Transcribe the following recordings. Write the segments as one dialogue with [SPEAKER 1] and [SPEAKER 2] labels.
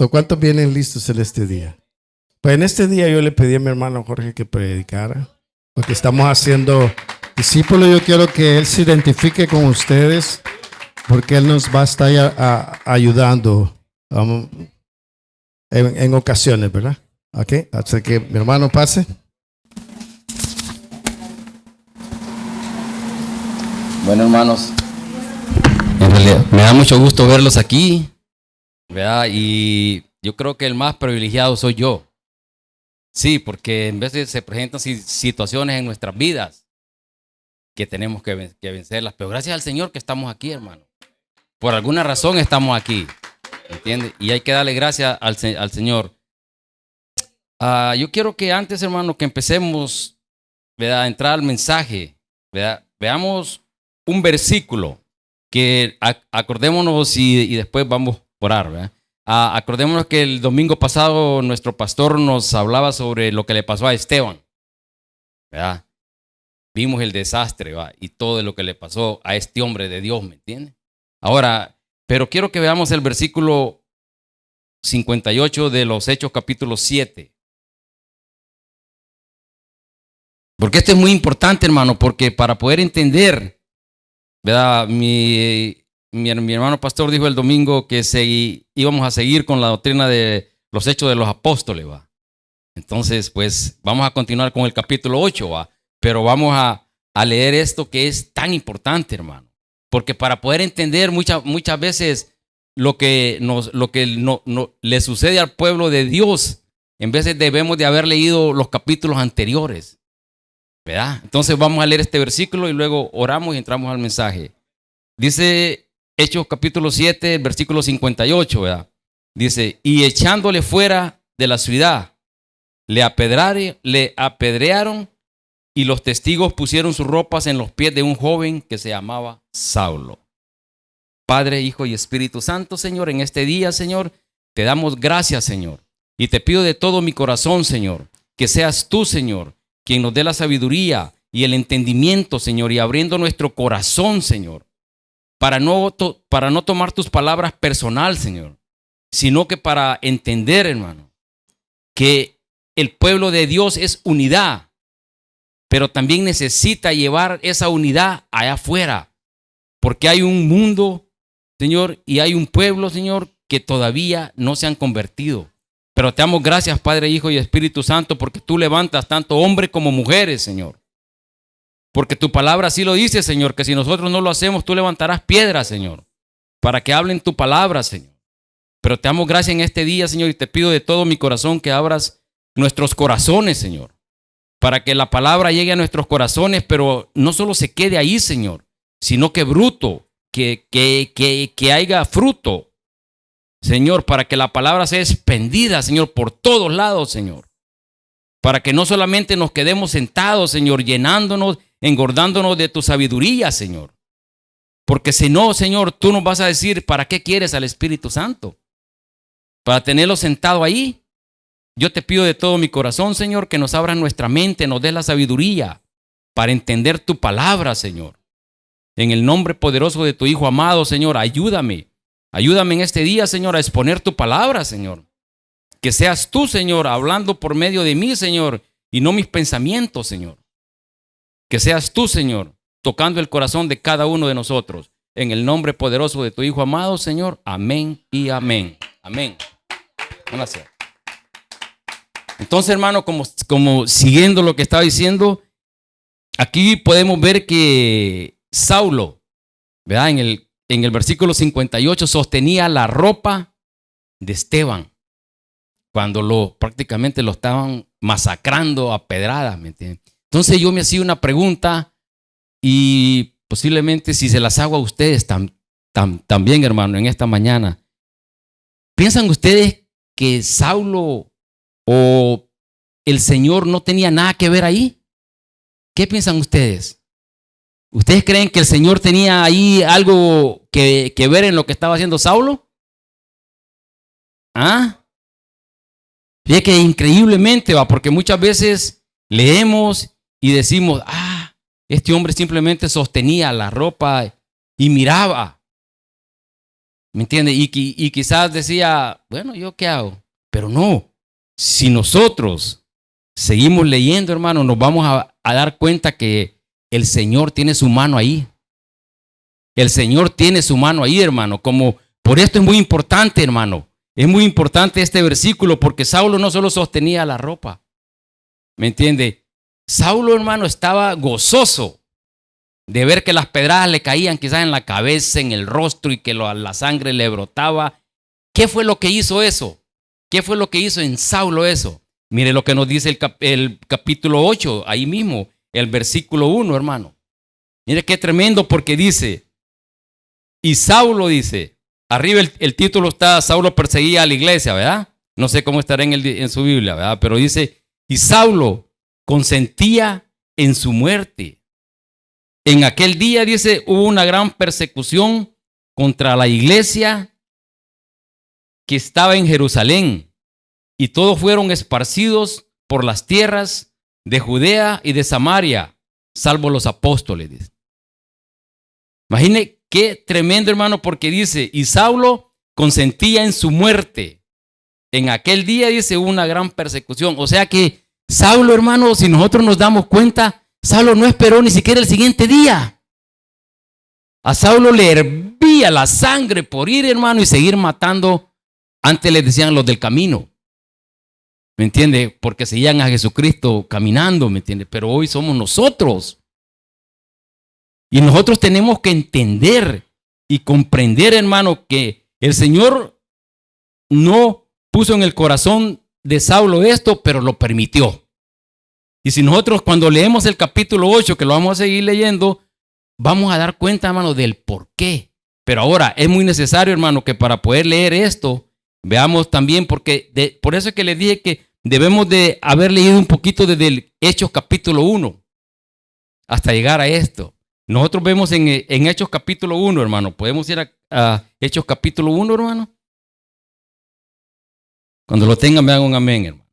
[SPEAKER 1] ¿Cuántos vienen listos en este día? Pues en este día yo le pedí a mi hermano Jorge que predicara, porque estamos haciendo discípulos. Yo quiero que él se identifique con ustedes, porque él nos va a estar ayudando en ocasiones, ¿verdad? Ok, así que mi hermano pase.
[SPEAKER 2] Bueno, hermanos, en realidad me da mucho gusto verlos aquí, ¿verdad? Y yo creo que el más privilegiado soy yo. Sí, porque en vez de se presentan situaciones en nuestras vidas que tenemos que vencerlas, pero gracias al Señor que estamos aquí, hermano. Por alguna razón estamos aquí, ¿entiendes? Y hay que darle gracias al Señor. Yo quiero que antes, hermano, que empecemos, ¿verdad?, a entrar al mensaje, ¿verdad?, veamos un versículo que acordémonos y después vamos a orar, ¿verdad? Acordémonos que el domingo pasado nuestro pastor nos hablaba sobre lo que le pasó a Esteban, ¿verdad? Vimos el desastre, ¿verdad?, y todo lo que le pasó a este hombre de Dios, ¿me entiende? Ahora, pero quiero que veamos el versículo 58 de los Hechos capítulo 7. Porque esto es muy importante, hermano, porque para poder entender, ¿verdad? Mi hermano pastor dijo el domingo que íbamos a seguir con la doctrina de los hechos de los apóstoles, ¿va? Entonces, pues vamos a continuar con el capítulo 8, ¿va? Pero vamos a leer esto que es tan importante, hermano. Porque para poder entender muchas veces lo que le sucede al pueblo de Dios, en veces debemos de haber leído los capítulos anteriores, ¿verdad? Entonces vamos a leer este versículo y luego oramos y entramos al mensaje. Dice Hechos capítulo 7, versículo 58, ¿verdad? Dice, y echándole fuera de la ciudad, le apedrearon y los testigos pusieron sus ropas en los pies de un joven que se llamaba Saulo. Padre, Hijo y Espíritu Santo, Señor, en este día, Señor, te damos gracias, Señor. Y te pido de todo mi corazón, Señor, que seas tú, Señor, quien nos dé la sabiduría y el entendimiento, Señor, y abriendo nuestro corazón, Señor, para no tomar tus palabras personal, Señor, sino que para entender, hermano, que el pueblo de Dios es unidad, pero también necesita llevar esa unidad allá afuera, porque hay un mundo, Señor, y hay un pueblo, Señor, que todavía no se han convertido. Pero te damos gracias, Padre, Hijo y Espíritu Santo, porque tú levantas tanto hombres como mujeres, Señor. Porque tu palabra así lo dice, Señor, que si nosotros no lo hacemos, tú levantarás piedras, Señor, para que hablen tu palabra, Señor. Pero te damos gracias en este día, Señor, y te pido de todo mi corazón que abras nuestros corazones, Señor, para que la palabra llegue a nuestros corazones, pero no solo se quede ahí, Señor, sino que que haya fruto, Señor, para que la palabra sea expendida, Señor, por todos lados, Señor. Para que no solamente nos quedemos sentados, Señor, llenándonos, engordándonos de tu sabiduría, Señor. Porque si no, Señor, tú nos vas a decir, ¿para qué quieres al Espíritu Santo? Para tenerlo sentado ahí. Yo te pido de todo mi corazón, Señor, que nos abras nuestra mente, nos des la sabiduría para entender tu palabra, Señor. En el nombre poderoso de tu Hijo amado, Señor, ayúdame. Ayúdame en este día, Señor, a exponer tu palabra, Señor. Que seas tú, Señor, hablando por medio de mí, Señor, y no mis pensamientos, Señor. Que seas tú, Señor, tocando el corazón de cada uno de nosotros. En el nombre poderoso de tu Hijo amado, Señor. Amén y amén. Amén. Gracias. Entonces, hermano, como siguiendo lo que estaba diciendo, aquí podemos ver que Saulo, ¿verdad? En el versículo 58 sostenía la ropa de Esteban cuando prácticamente lo estaban masacrando a pedradas, ¿me entiendes? Entonces yo me hacía una pregunta y posiblemente si se las hago a ustedes también, hermano, en esta mañana. ¿Piensan ustedes que Saulo o el Señor no tenía nada que ver ahí? ¿Qué piensan ustedes? ¿Ustedes creen que el Señor tenía ahí algo que ver en lo que estaba haciendo Saulo? ¿Ah? Fíjate que increíblemente, va, porque muchas veces leemos y decimos, este hombre simplemente sostenía la ropa y miraba. ¿Me entiende? Y quizás decía, bueno, ¿yo qué hago? Pero no, si nosotros seguimos leyendo, hermano, nos vamos a dar cuenta que el Señor tiene su mano ahí. El Señor tiene su mano ahí, hermano. Como por esto es muy importante, hermano. Es muy importante este versículo porque Saulo no solo sostenía la ropa. ¿Me entiende? Saulo, hermano, estaba gozoso de ver que las pedradas le caían quizás en la cabeza, en el rostro y que la sangre le brotaba. ¿Qué fue lo que hizo eso? ¿Qué fue lo que hizo en Saulo eso? Mire lo que nos dice el capítulo 8, ahí mismo, el versículo 1, hermano. Mire qué tremendo porque dice, y Saulo dice, arriba el título está, Saulo perseguía a la iglesia, ¿verdad? No sé cómo estará en su Biblia, ¿verdad? Pero dice, y Saulo consentía en su muerte. En aquel día, dice, hubo una gran persecución contra la iglesia que estaba en Jerusalén y todos fueron esparcidos por las tierras de Judea y de Samaria, salvo los apóstoles. Dice. Imagine qué tremendo, hermano, porque dice, y Saulo consentía en su muerte. En aquel día, dice, hubo una gran persecución. O sea que Saulo, hermano, si nosotros nos damos cuenta, Saulo no esperó ni siquiera el siguiente día. A Saulo le hervía la sangre por ir, hermano, y seguir matando. Antes les decían los del camino. ¿Me entiende? Porque seguían a Jesucristo caminando, ¿me entiende? Pero hoy somos nosotros. Y nosotros tenemos que entender y comprender, hermano, que el Señor no puso en el corazón de Saulo esto, pero lo permitió. Y si nosotros cuando leemos el capítulo 8, que lo vamos a seguir leyendo, vamos a dar cuenta, hermano, del por qué. Pero ahora es muy necesario, hermano, que para poder leer esto, veamos también, porque por eso es que les dije que debemos de haber leído un poquito desde el Hechos capítulo 1 hasta llegar a esto. Nosotros vemos en Hechos capítulo 1, hermano. ¿Podemos ir a Hechos capítulo 1, hermano? Cuando lo tengan, me hagan un amén, hermano.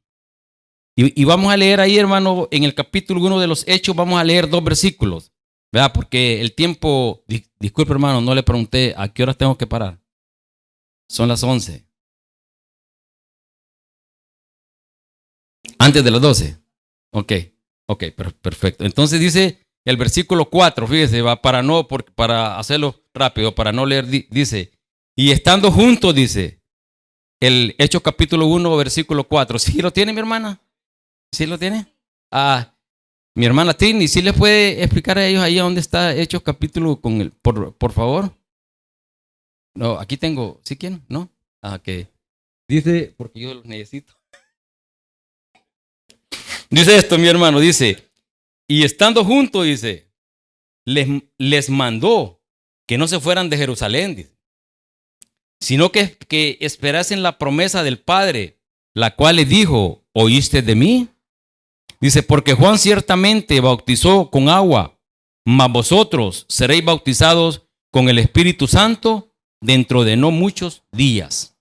[SPEAKER 2] Y vamos a leer ahí, hermano, en el capítulo 1 de los Hechos, vamos a leer 2 versículos. ¿Verdad? Porque el tiempo, disculpe, hermano, no le pregunté a qué horas tengo que parar. Son las 11. Antes de las 12. Ok, perfecto. Entonces dice el versículo 4, fíjese, va para hacerlo rápido, para no leer, dice, y estando juntos, dice, el Hechos capítulo 1, versículo 4. ¿Sí lo tiene, mi hermana? ¿Sí lo tiene? Mi hermana Trini, ¿sí les puede explicar a ellos ahí dónde está Hechos capítulo con el, por favor? No, aquí tengo, ¿sí quieren? ¿No? Ok. Dice, porque yo los necesito. Dice esto, mi hermano, dice, y estando juntos, dice, les mandó que no se fueran de Jerusalén, dice, sino que esperasen la promesa del Padre, la cual les dijo, ¿oíste de mí? Dice, porque Juan ciertamente bautizó con agua, mas vosotros seréis bautizados con el Espíritu Santo dentro de no muchos días.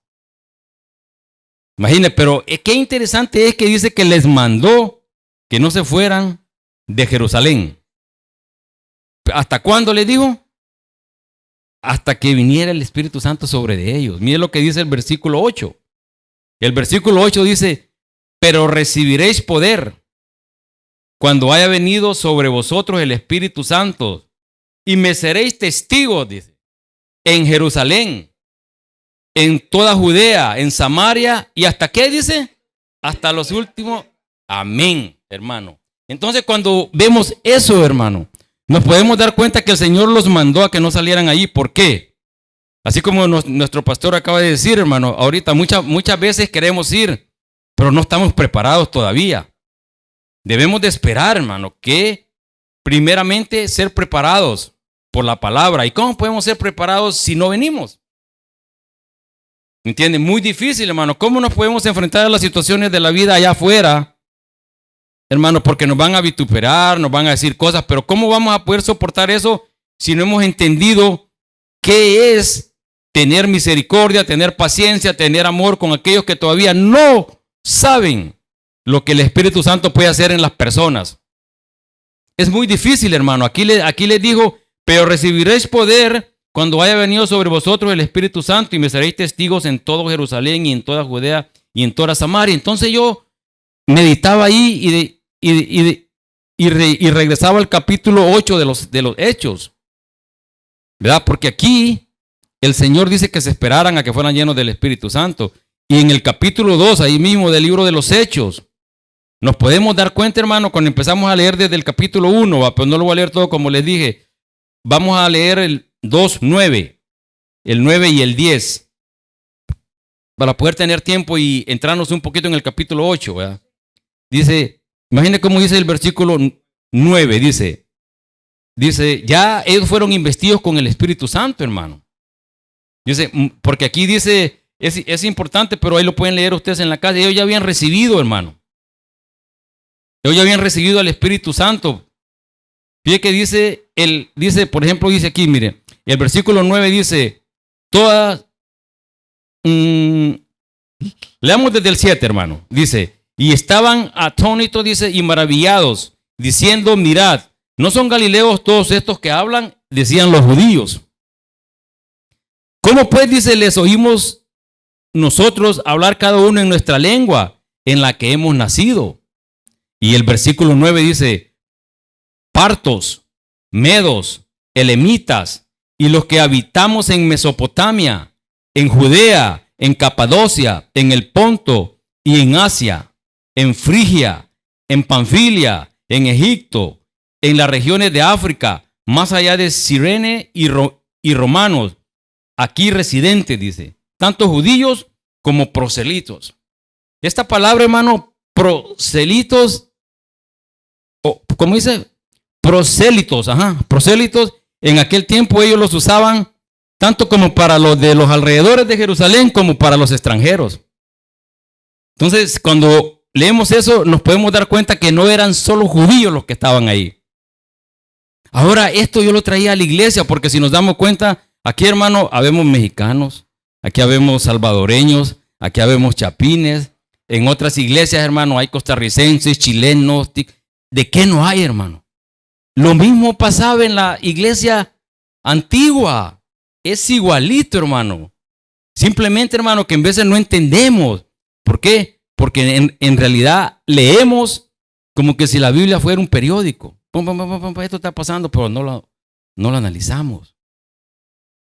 [SPEAKER 2] Imagínense, pero qué interesante es que dice que les mandó que no se fueran de Jerusalén. ¿Hasta cuándo les dijo? Hasta que viniera el Espíritu Santo sobre de ellos. Miren lo que dice el versículo 8. El versículo 8 dice, pero recibiréis poder cuando haya venido sobre vosotros el Espíritu Santo, y me seréis testigos, dice, en Jerusalén, en toda Judea, en Samaria, y hasta qué dice, hasta los últimos. Amén, hermano. Entonces cuando vemos eso, hermano, nos podemos dar cuenta que el Señor los mandó a que no salieran ahí. ¿Por qué? Así como nuestro pastor acaba de decir, hermano, ahorita muchas veces queremos ir, pero no estamos preparados todavía. Debemos de esperar, hermano, que primeramente ser preparados por la palabra. ¿Y cómo podemos ser preparados si no venimos? ¿Me entiende? Muy difícil, hermano. ¿Cómo nos podemos enfrentar a las situaciones de la vida allá afuera? Hermano, porque nos van a vituperar, nos van a decir cosas, pero ¿cómo vamos a poder soportar eso si no hemos entendido qué es tener misericordia, tener paciencia, tener amor con aquellos que todavía no saben lo que el Espíritu Santo puede hacer en las personas? Es muy difícil, hermano. Aquí les digo, pero recibiréis poder cuando haya venido sobre vosotros el Espíritu Santo y me seréis testigos en todo Jerusalén y en toda Judea y en toda Samaria. Entonces yo meditaba ahí y regresaba al capítulo 8 de los Hechos, ¿verdad? Porque aquí el Señor dice que se esperaran a que fueran llenos del Espíritu Santo. Y en el capítulo 2, ahí mismo del libro de los Hechos, nos podemos dar cuenta, hermano, cuando empezamos a leer desde el capítulo 1, pero no lo voy a leer todo como les dije. Vamos a leer el 2, 9, el 9 y el 10, para poder tener tiempo y entrarnos un poquito en el capítulo 8, ¿verdad? Dice, imagine cómo dice el versículo 9, dice, ya ellos fueron investidos con el Espíritu Santo, hermano. Dice, porque aquí dice, es importante, pero ahí lo pueden leer ustedes en la casa. Ellos ya habían recibido, hermano. Ellos ya habían recibido al Espíritu Santo. Fíjate que dice, por ejemplo, dice aquí, mire, el versículo 9 dice, leamos desde el 7, hermano. Dice, y estaban atónitos, dice, y maravillados, diciendo, mirad, ¿no son galileos todos estos que hablan? Decían los judíos. ¿Cómo pues, dice, les oímos nosotros hablar cada uno en nuestra lengua en la que hemos nacido? Y el versículo 9 dice, partos, medos, elamitas, y los que habitamos en Mesopotamia, en Judea, en Capadocia, en el Ponto y en Asia, en Frigia, en Panfilia, en Egipto, en las regiones de África, más allá de Cirene y romanos, aquí residentes, dice, tanto judíos como proselitos. Esta palabra, hermano, proselitos, ¿cómo dice? Prosélitos, prosélitos, en aquel tiempo ellos los usaban tanto como para los de los alrededores de Jerusalén como para los extranjeros. Entonces, cuando leemos eso, nos podemos dar cuenta que no eran solo judíos los que estaban ahí. Ahora, esto yo lo traía a la iglesia porque si nos damos cuenta, aquí, hermano, habemos mexicanos, aquí habemos salvadoreños, aquí habemos chapines. En otras iglesias, hermano, hay costarricenses, chilenos. ¿De qué no hay, hermano? Lo mismo pasaba en la iglesia antigua. Es igualito, hermano. Simplemente, hermano, que en veces no entendemos. ¿Por qué? Porque en realidad leemos como que si la Biblia fuera un periódico. Esto está pasando, pero no lo analizamos.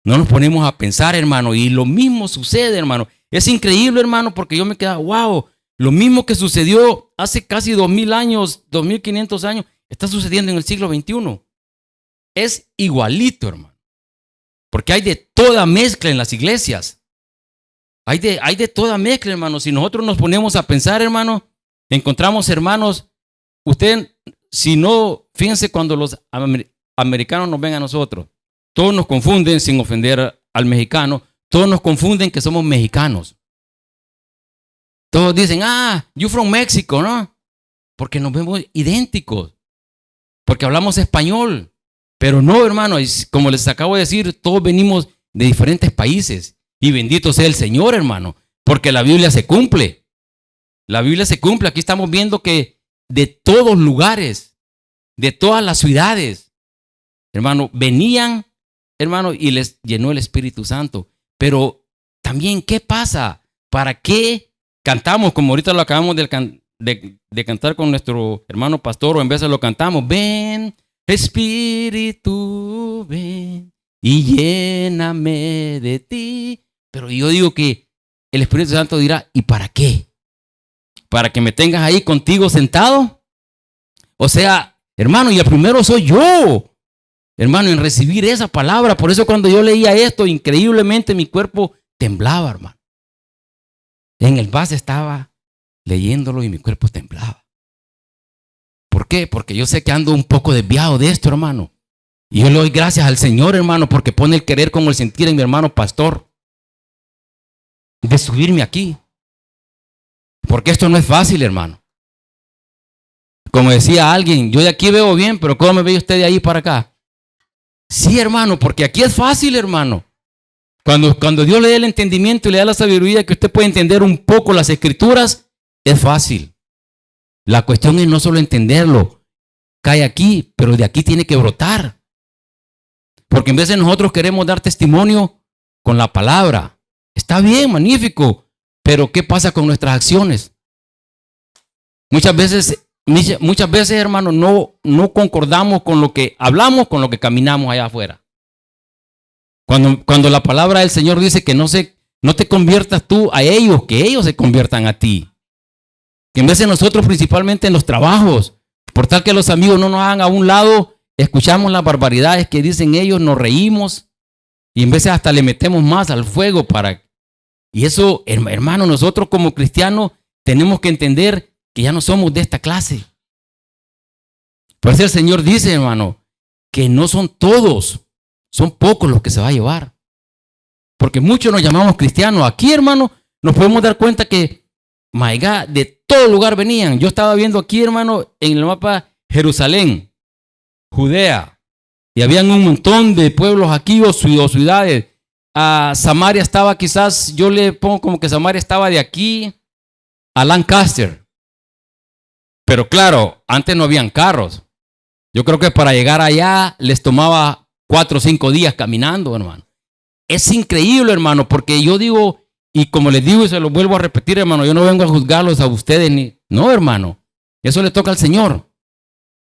[SPEAKER 2] No nos ponemos a pensar, hermano. Y lo mismo sucede, hermano. Es increíble, hermano, porque yo me quedo, wow. Lo mismo que sucedió hace casi 2000 años, 2500 años, está sucediendo en el siglo XXI. Es igualito, hermano. Porque hay de toda mezcla en las iglesias. Hay de toda mezcla, hermano. Si nosotros nos ponemos a pensar, hermano, encontramos hermanos. Usted, si no, fíjense cuando los americanos nos ven a nosotros. Todos nos confunden, sin ofender al mexicano, todos nos confunden que somos mexicanos. Todos dicen, you from Mexico, ¿no? Porque nos vemos idénticos. Porque hablamos español. Pero no, hermano, como les acabo de decir, todos venimos de diferentes países. Y bendito sea el Señor, hermano. Porque la Biblia se cumple. La Biblia se cumple. Aquí estamos viendo que de todos lugares, de todas las ciudades, hermano, venían, hermano, y les llenó el Espíritu Santo. Pero también, ¿qué pasa? ¿Para qué cantamos, como ahorita lo acabamos de cantar con nuestro hermano pastor, o en vez de lo cantamos, ven, Espíritu, ven y lléname de ti? Pero yo digo que el Espíritu Santo dirá, ¿y para qué? ¿Para que me tengas ahí contigo sentado? O sea, hermano, y el primero soy yo, hermano, en recibir esa palabra. Por eso cuando yo leía esto, increíblemente mi cuerpo temblaba, hermano. En el bus estaba leyéndolo y mi cuerpo temblaba. ¿Por qué? Porque yo sé que ando un poco desviado de esto, hermano. Y yo le doy gracias al Señor, hermano, porque pone el querer como el sentir en mi hermano pastor de subirme aquí. Porque esto no es fácil, hermano. Como decía alguien, yo de aquí veo bien, pero ¿cómo me ve usted de ahí para acá? Sí, hermano, porque aquí es fácil, hermano. Cuando Dios le da el entendimiento y le da la sabiduría que usted puede entender un poco las escrituras, es fácil. La cuestión es no solo entenderlo, cae aquí, pero de aquí tiene que brotar. Porque en vez de nosotros queremos dar testimonio con la palabra. Está bien, magnífico, pero ¿qué pasa con nuestras acciones? Muchas veces, hermano, no concordamos con lo que hablamos, con lo que caminamos allá afuera. Cuando la palabra del Señor dice que no te conviertas tú a ellos, que ellos se conviertan a ti. Que en vez de nosotros, principalmente en los trabajos, por tal que los amigos no nos hagan a un lado, escuchamos las barbaridades que dicen ellos, nos reímos y en vez de hasta le metemos más al fuego para... Y eso, hermano, nosotros como cristianos tenemos que entender que ya no somos de esta clase. Por eso el Señor dice, hermano, que no son todos, son pocos los que se va a llevar. Porque muchos nos llamamos cristianos. Aquí, hermano, nos podemos dar cuenta que, my God, de todo lugar venían. Yo estaba viendo aquí, hermano, en el mapa Jerusalén, Judea, y habían un montón de pueblos aquí o ciudades. Samaria estaba quizás, yo le pongo como que Samaria estaba de aquí a Lancaster. Pero claro, antes no habían carros. Yo creo que para llegar allá les tomaba 4 o 5 días caminando, hermano. Es increíble, hermano, porque yo digo, y como les digo y se lo vuelvo a repetir, hermano, yo no vengo a juzgarlos a ustedes ni... No, hermano, eso le toca al Señor.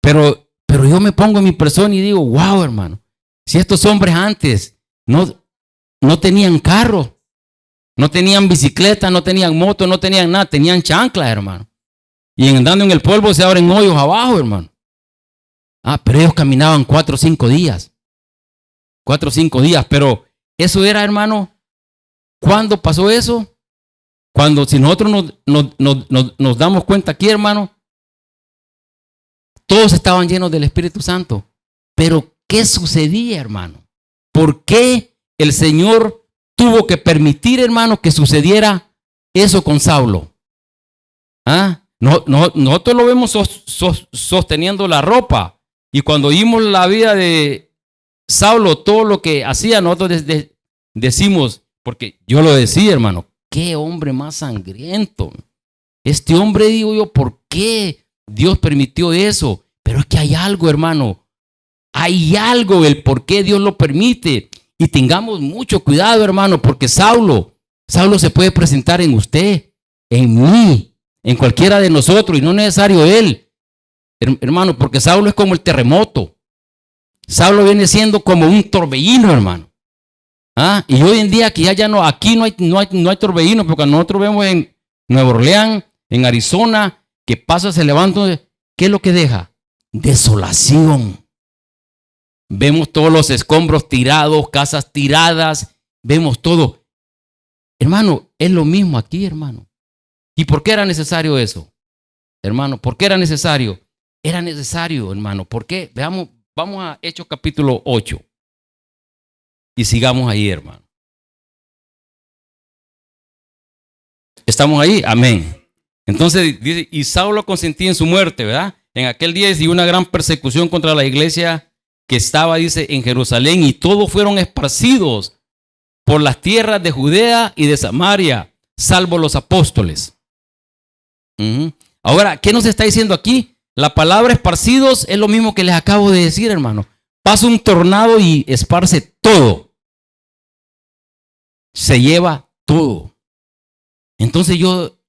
[SPEAKER 2] Pero yo me pongo en mi persona y digo, wow, hermano, si estos hombres antes no tenían carro, no tenían bicicleta, no tenían moto, no tenían nada, tenían chanclas, hermano. Y andando en el polvo se abren hoyos abajo, hermano. Pero ellos caminaban 4 o 5 días. 4 o 5 días, pero eso era, hermano, ¿cuándo pasó eso? Cuando si nosotros nos damos cuenta aquí, hermano, todos estaban llenos del Espíritu Santo. Pero ¿qué sucedía, hermano? ¿Por qué el Señor tuvo que hermano, que sucediera eso con Saulo? Nosotros lo vemos sosteniendo la ropa. Y cuando vimos la vida de Saulo, todo lo que hacía, nosotros decimos, porque yo lo decía, hermano, qué hombre más sangriento. Este hombre, digo yo, ¿por qué Dios permitió eso? Pero es que hay algo, hermano. Hay algo, el por qué Dios lo permite. Y tengamos mucho cuidado, hermano, porque Saulo se puede presentar en usted, en mí, en cualquiera de nosotros, y no es necesario él. Hermano, porque Saulo es como el terremoto. Saulo viene siendo como un torbellino, hermano. Y hoy en día que ya no, aquí no hay torbellino, porque nosotros vemos en Nueva Orleans, en Arizona, que pasa, se levanta, ¿qué es lo que deja? Desolación. Vemos todos los escombros tirados, casas tiradas, vemos todo. Hermano, es lo mismo aquí, hermano. ¿Y por qué era necesario eso? Hermano, ¿por qué era necesario? Era necesario, hermano. ¿Por qué? Veamos, vamos a Hechos capítulo 8. Y sigamos ahí, hermano. ¿Estamos ahí? Amén. Entonces dice, y Saulo consentía en su muerte, ¿verdad? En aquel día y una gran persecución contra la iglesia que estaba, dice, en Jerusalén, y todos fueron esparcidos por las tierras de Judea y de Samaria, salvo los apóstoles. Ahora, ¿qué nos está diciendo aquí? La palabra esparcidos es lo mismo que les acabo de decir, hermano. Pasa un tornado y esparce todo. Se lleva todo. Entonces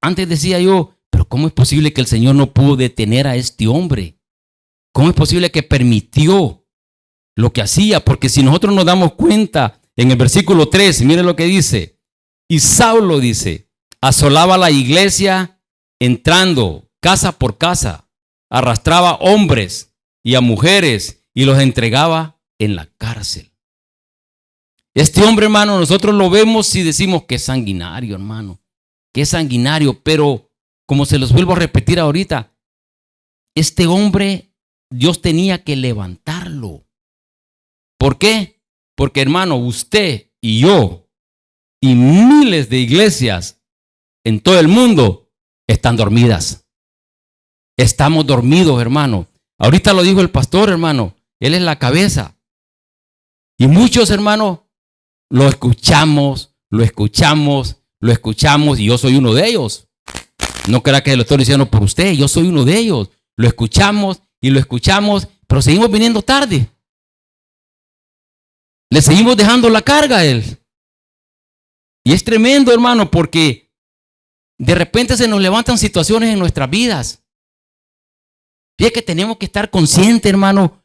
[SPEAKER 2] antes decía yo, pero ¿cómo es posible que el Señor no pudo detener a este hombre? ¿Cómo es posible que permitió lo que hacía? Porque si nosotros nos damos cuenta, en el versículo 3, miren lo que dice. Y Saulo, dice, asolaba la iglesia entrando casa por casa, arrastraba hombres y a mujeres y los entregaba en la cárcel. Este hombre, hermano, nosotros lo vemos y decimos que es sanguinario, hermano, que es sanguinario, pero como se los vuelvo a repetir ahorita, este hombre, Dios tenía que levantarlo. ¿Por qué? Porque, hermano, usted y yo y miles de iglesias en todo el mundo están dormidas. Estamos dormidos, hermano. Ahorita lo dijo el pastor, hermano. Él es la cabeza. Y muchos, hermanos, lo escuchamos, y yo soy uno de ellos. No crea que lo estoy diciendo por usted, yo soy uno de ellos. Lo escuchamos, pero seguimos viniendo tarde. Le seguimos dejando la carga a él. Y es tremendo, hermano, porque de repente se nos levantan situaciones en nuestras vidas. Fíjate que tenemos que estar conscientes, hermano,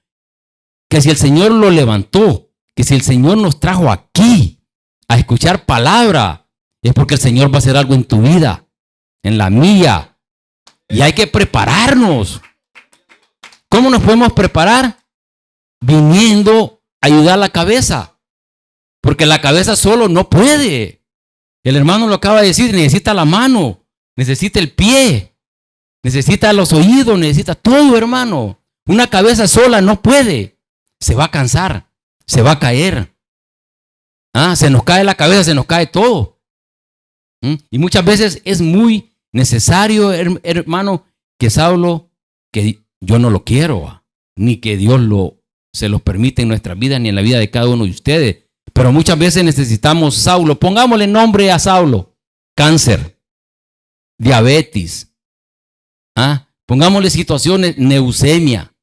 [SPEAKER 2] que si el Señor lo levantó, que si el Señor nos trajo aquí a escuchar palabra, es porque el Señor va a hacer algo en tu vida, en la mía. Y hay que prepararnos. ¿Cómo nos podemos preparar? Viniendo a ayudar a la cabeza. Porque la cabeza solo no puede. El hermano lo acaba de decir, necesita la mano, necesita el pie, necesita los oídos, necesita todo, hermano. Una cabeza sola no puede. Se va a cansar, se va a caer. Se nos cae la cabeza, se nos cae todo. Y muchas veces es muy necesario, hermano, que Saulo, que yo no lo quiero, ni que Dios se lo permite en nuestra vida, ni en la vida de cada uno de ustedes. Pero muchas veces necesitamos Saulo. Pongámosle nombre a Saulo. Cáncer, diabetes. Pongámosle situaciones, leucemia.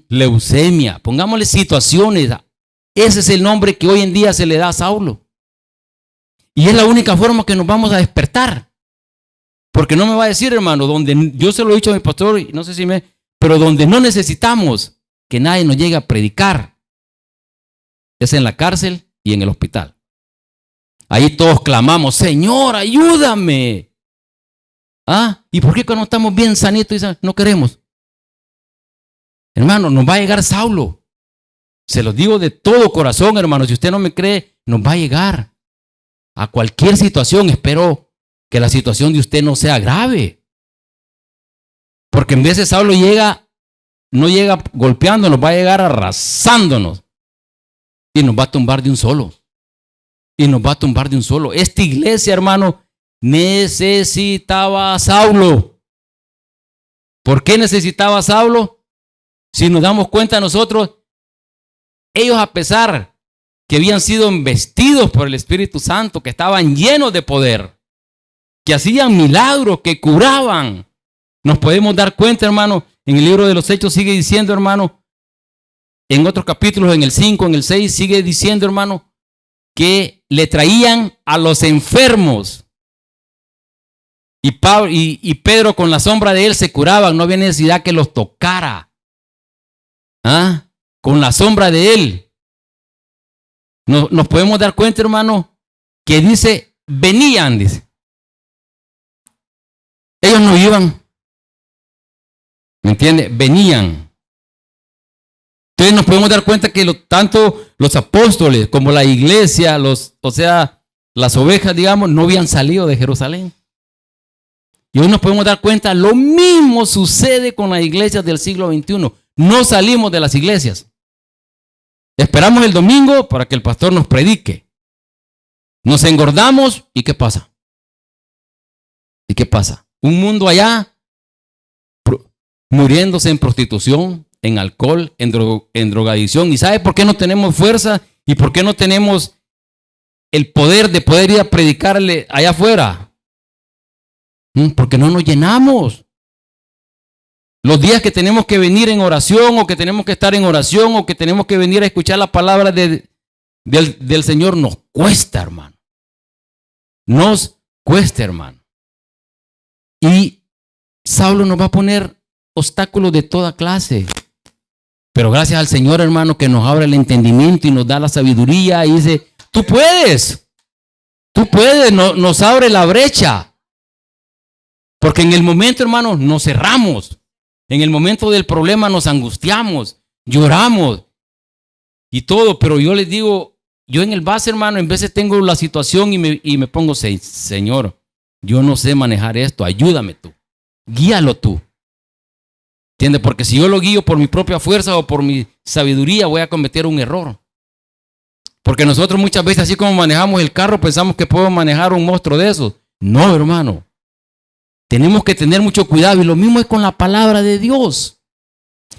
[SPEAKER 2] Leucemia. Pongámosle situaciones. Ese es el nombre que hoy en día se le da a Saulo. Y es la única forma que nos vamos a despertar. Porque no me va a decir, hermano, donde yo se lo he dicho a mi pastor, y no sé si pero donde no necesitamos que nadie nos llegue a predicar, es en la cárcel y en el hospital. Ahí todos clamamos, Señor, ayúdame. ¿Y por qué cuando estamos bien sanitos no queremos? Hermano, nos va a llegar Saulo. Se los digo de todo corazón, hermano. Si usted no me cree, nos va a llegar a cualquier situación. Espero que la situación de usted no sea grave. Porque en vez de Saulo no llega golpeándonos, va a llegar arrasándonos. Y nos va a tumbar de un solo. Y nos va a tumbar de un solo. Esta iglesia, hermano, necesitaba a Saulo. ¿Por qué necesitaba a Saulo? Si nos damos cuenta nosotros, ellos a pesar que habían sido investidos por el Espíritu Santo, que estaban llenos de poder, que hacían milagros, que curaban, nos podemos dar cuenta, hermano, en el libro de los Hechos sigue diciendo, hermano, en otros capítulos, en el 5, en el 6, sigue diciendo, hermano, que le traían a los enfermos. Y Pedro con la sombra de él se curaban, no había necesidad que los tocara. Con la sombra de él. Nos podemos dar cuenta, hermano, que dice, venían, dice. Ellos no iban. ¿Me entiende? Venían. Entonces nos podemos dar cuenta que tanto los apóstoles como la iglesia, las ovejas, digamos, no habían salido de Jerusalén. Y hoy nos podemos dar cuenta, lo mismo sucede con las iglesias del siglo XXI. No salimos de las iglesias. Esperamos el domingo para que el pastor nos predique. Nos engordamos y ¿qué pasa? ¿Y qué pasa? Un mundo allá muriéndose en prostitución, en alcohol, en drogadicción. ¿Y sabe por qué no tenemos fuerza? ¿Y por qué no tenemos el poder de poder ir a predicarle allá afuera? Porque no nos llenamos. Los días que tenemos que venir en oración, o que tenemos que estar en oración, o que tenemos que venir a escuchar la palabra del Señor, nos cuesta, hermano. Nos cuesta, hermano. Y Saulo nos va a poner obstáculos de toda clase. Pero gracias al Señor, hermano, que nos abre el entendimiento y nos da la sabiduría y dice, tú puedes, nos abre la brecha. Porque en el momento, hermano, nos cerramos. En el momento del problema nos angustiamos, lloramos y todo. Pero yo les digo, yo en el base, hermano, en veces tengo la situación y me pongo, Señor, yo no sé manejar esto, ayúdame tú, guíalo tú. ¿Entiendes? Porque si yo lo guío por mi propia fuerza o por mi sabiduría, voy a cometer un error. Porque nosotros muchas veces, así como manejamos el carro, pensamos que podemos manejar un monstruo de esos. No, hermano. Tenemos que tener mucho cuidado. Y lo mismo es con la palabra de Dios.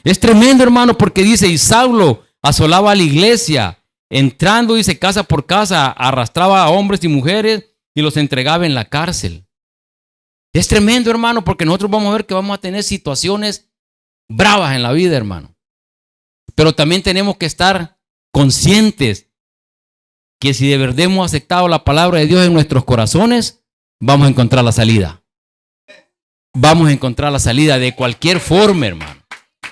[SPEAKER 2] Es tremendo, hermano, porque dice, y Saulo asolaba a la iglesia, entrando, dice, casa por casa, arrastraba a hombres y mujeres y los entregaba en la cárcel. Es tremendo, hermano, porque nosotros vamos a ver que vamos a tener situaciones bravas en la vida, hermano. Pero también tenemos que estar conscientes que si de verdad hemos aceptado la palabra de Dios en nuestros corazones, vamos a encontrar la salida. Vamos a encontrar la salida de cualquier forma, hermano.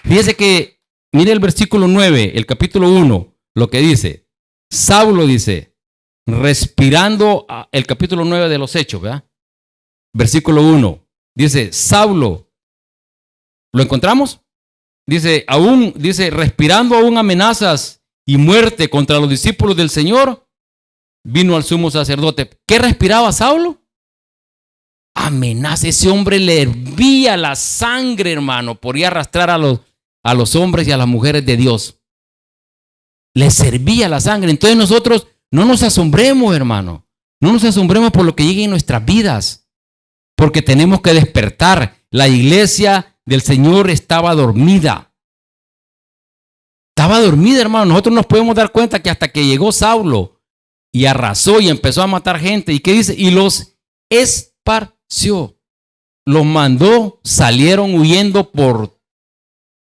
[SPEAKER 2] Fíjese que, mire el versículo 9, el capítulo 1, lo que dice. Saulo dice, respirando, el capítulo 9 de los Hechos, ¿verdad? Versículo 1, dice, Saulo, ¿lo encontramos? Dice, respirando aún amenazas y muerte contra los discípulos del Señor, vino al sumo sacerdote. ¿Qué respiraba Saulo? Amenaza. Ese hombre le hervía la sangre, hermano, por ir a arrastrar a los hombres y a las mujeres de Dios. Les hervía la sangre. Entonces nosotros no nos asombremos, hermano. No nos asombremos por lo que llegue en nuestras vidas, porque tenemos que despertar. La iglesia del Señor estaba dormida. Estaba dormida, hermano. Nosotros nos podemos dar cuenta que hasta que llegó Saulo y arrasó y empezó a matar gente. ¿Y qué dice? Y los esparció. Los mandó, salieron huyendo por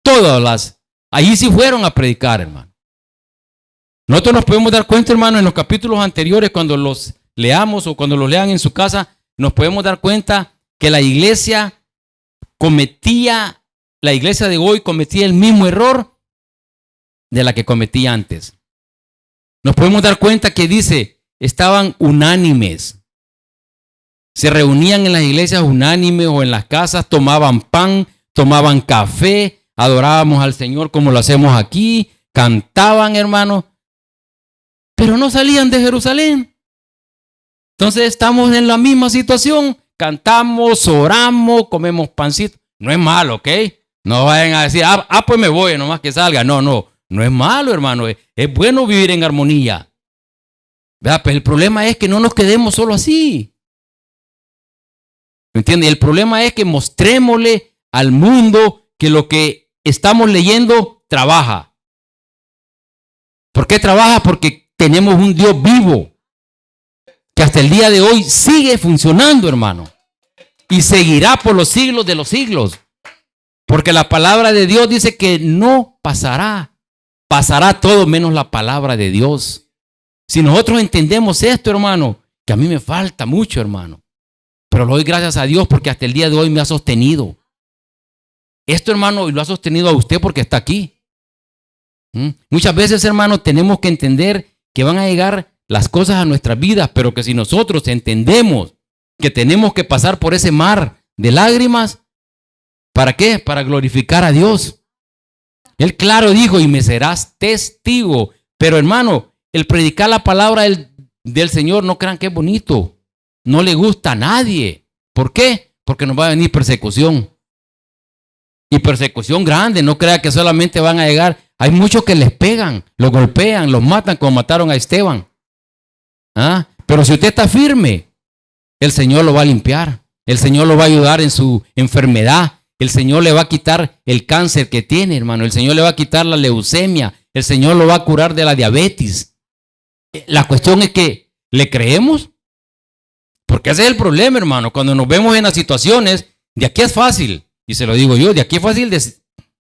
[SPEAKER 2] todas las... Allí sí fueron a predicar, hermano. Nosotros nos podemos dar cuenta, hermano, en los capítulos anteriores, cuando los leamos o cuando los lean en su casa, nos podemos dar cuenta que la iglesia de hoy cometía el mismo error de la que cometía antes. Nos podemos dar cuenta que dice, estaban unánimes. Se reunían en las iglesias unánimes o en las casas, tomaban pan, tomaban café, adorábamos al Señor como lo hacemos aquí, cantaban, hermano, pero no salían de Jerusalén. Entonces estamos en la misma situación, cantamos, oramos, comemos pancito. No es malo, ¿ok? No vayan a decir, pues me voy, nomás que salga. No es malo, hermano. Es bueno vivir en armonía. ¿Verdad? Pues el problema es que no nos quedemos solo así. ¿Me entiende? El problema es que mostrémosle al mundo que lo que estamos leyendo trabaja. ¿Por qué trabaja? Porque tenemos un Dios vivo que hasta el día de hoy sigue funcionando, hermano. Y seguirá por los siglos de los siglos. Porque la palabra de Dios dice que no pasará. Pasará todo menos la palabra de Dios. Si nosotros entendemos esto, hermano, que a mí me falta mucho, hermano. Pero lo doy gracias a Dios porque hasta el día de hoy me ha sostenido. Esto, hermano, lo ha sostenido a usted porque está aquí. Muchas veces, hermano, tenemos que entender que van a llegar las cosas a nuestras vidas, pero que si nosotros entendemos que tenemos que pasar por ese mar de lágrimas, ¿para qué? Para glorificar a Dios. Él claro dijo, y me serás testigo. Pero hermano, el predicar la palabra del Señor, no crean que es bonito. No le gusta a nadie. ¿Por qué? Porque nos va a venir persecución. Y persecución grande. No crea que solamente van a llegar. Hay muchos que les pegan, los golpean, los matan como mataron a Esteban. Pero si usted está firme, el Señor lo va a limpiar. El Señor lo va a ayudar en su enfermedad. El Señor le va a quitar el cáncer que tiene, hermano. El Señor le va a quitar la leucemia. El Señor lo va a curar de la diabetes. La cuestión es que, ¿le creemos? Porque ese es el problema, hermano. Cuando nos vemos en las situaciones, de aquí es fácil. Y se lo digo yo, de aquí es fácil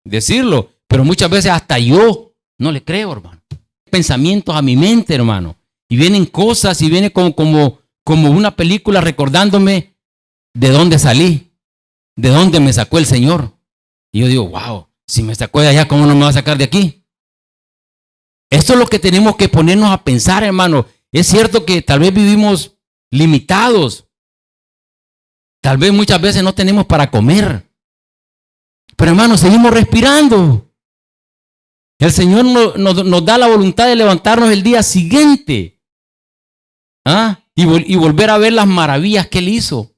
[SPEAKER 2] decirlo. Pero muchas veces hasta yo no le creo, hermano. Pensamientos a mi mente, hermano. Y vienen cosas y viene como una película recordándome de dónde salí. ¿De dónde me sacó el Señor? Y yo digo, wow, si me sacó de allá, ¿cómo no me va a sacar de aquí? Esto es lo que tenemos que ponernos a pensar, hermano. Es cierto que tal vez vivimos limitados. Tal vez muchas veces no tenemos para comer. Pero hermano, seguimos respirando. El Señor nos da la voluntad de levantarnos el día siguiente. Y volver a ver las maravillas que Él hizo.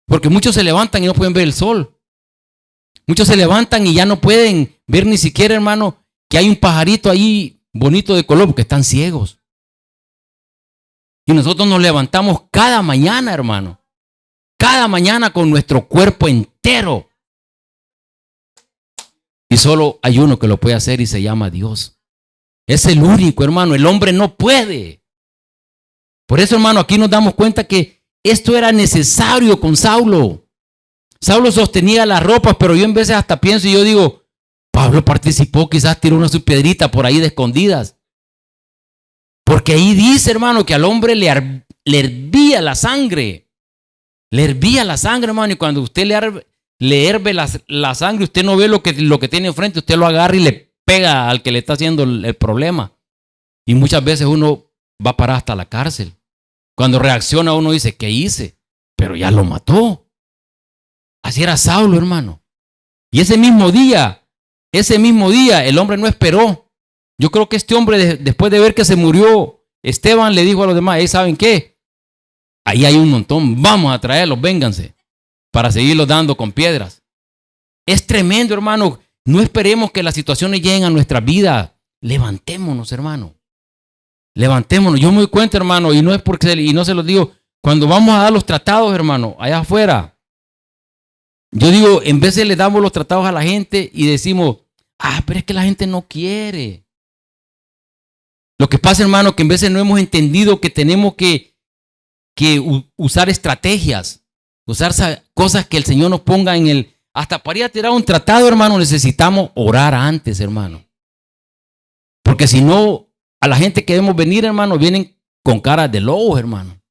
[SPEAKER 2] Porque muchos se levantan y no pueden ver el sol. Muchos se levantan y ya no pueden ver ni siquiera, hermano, que hay un pajarito ahí bonito de color porque están ciegos. Y nosotros nos levantamos cada mañana, hermano. Cada mañana con nuestro cuerpo entero. Y solo hay uno que lo puede hacer y se llama Dios. Es el único, hermano. El hombre no puede. Por eso, hermano, aquí nos damos cuenta que esto era necesario con Saulo. Saulo sostenía las ropas, pero yo en veces hasta pienso y yo digo, Pablo participó, quizás tiró una su piedrita por ahí de escondidas. Porque ahí dice, hermano, que al hombre le hervía la sangre. Le hervía la sangre, hermano. Y cuando usted le herve la sangre, usted no ve lo que tiene enfrente. Usted lo agarra y le pega al que le está haciendo el problema. Y muchas veces uno va a parar hasta la cárcel. Cuando reacciona uno dice, ¿qué hice? Pero ya lo mató. Así era Saulo, hermano. Y ese mismo día, el hombre no esperó. Yo creo que este hombre, después de ver que se murió Esteban, le dijo a los demás, ¿saben qué? Ahí hay un montón, vamos a traerlos, vénganse, para seguirlos dando con piedras. Es tremendo, hermano. No esperemos que las situaciones lleguen a nuestra vida. Levantémonos, hermano. Levantémonos. Yo me doy cuenta, hermano, y no es porque y no se los digo, cuando vamos a dar los tratados, hermano, allá afuera, yo digo, en vez de le damos los tratados a la gente y decimos, pero es que la gente no quiere. Lo que pasa, hermano, que en veces no hemos entendido que tenemos que usar estrategias, usar cosas que el Señor nos ponga en el... Hasta para ir a tirar un tratado, hermano, necesitamos orar antes, hermano. Porque si no, a la gente que debemos venir, hermano, vienen con caras de lobos, hermano.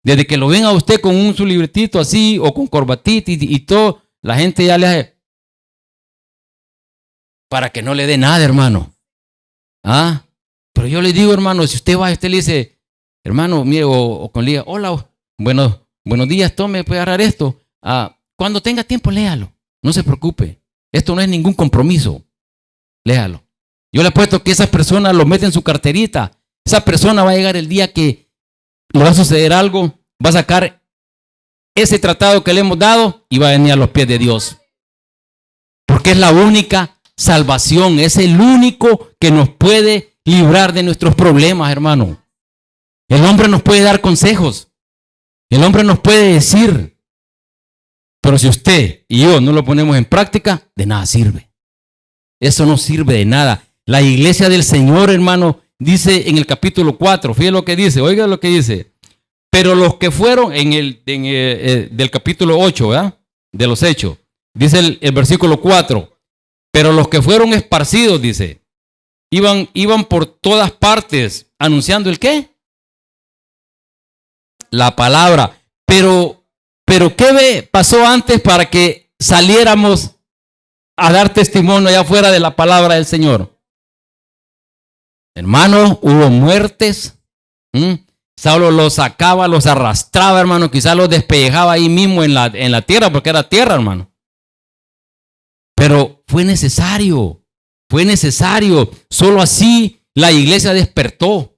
[SPEAKER 2] Desde que lo ven a usted con su libretito así o con corbatita y todo, la gente ya le hace para que no le dé nada, hermano. Pero yo le digo, hermano, si usted va y usted le dice, hermano, mire, o con liga, hola, buenos días, tome, puede agarrar esto. Cuando tenga tiempo, léalo. No se preocupe. Esto no es ningún compromiso. Léalo. Yo le apuesto que esa persona lo mete en su carterita. Esa persona va a llegar el día que le va a suceder algo, va a sacar ese tratado que le hemos dado y va a venir a los pies de Dios. Porque es la única salvación, es el único que nos puede librar de nuestros problemas, hermano. El hombre nos puede dar consejos, el hombre nos puede decir, pero si usted y yo no lo ponemos en práctica, de nada sirve. Eso no sirve de nada. La iglesia del Señor, hermano, dice en el capítulo 4, fíjate lo que dice, oiga lo que dice. Pero los que fueron del capítulo 8, ¿verdad? De los Hechos, dice el versículo 4, pero los que fueron esparcidos, dice, iban por todas partes anunciando ¿el qué? La palabra. Pero ¿qué pasó antes para que saliéramos a dar testimonio allá afuera de la palabra del Señor? Hermano, hubo muertes. Saulo los sacaba, los arrastraba, hermano. Quizás los despellejaba ahí mismo en la tierra, porque era tierra, hermano. Pero fue necesario. Solo así la iglesia despertó.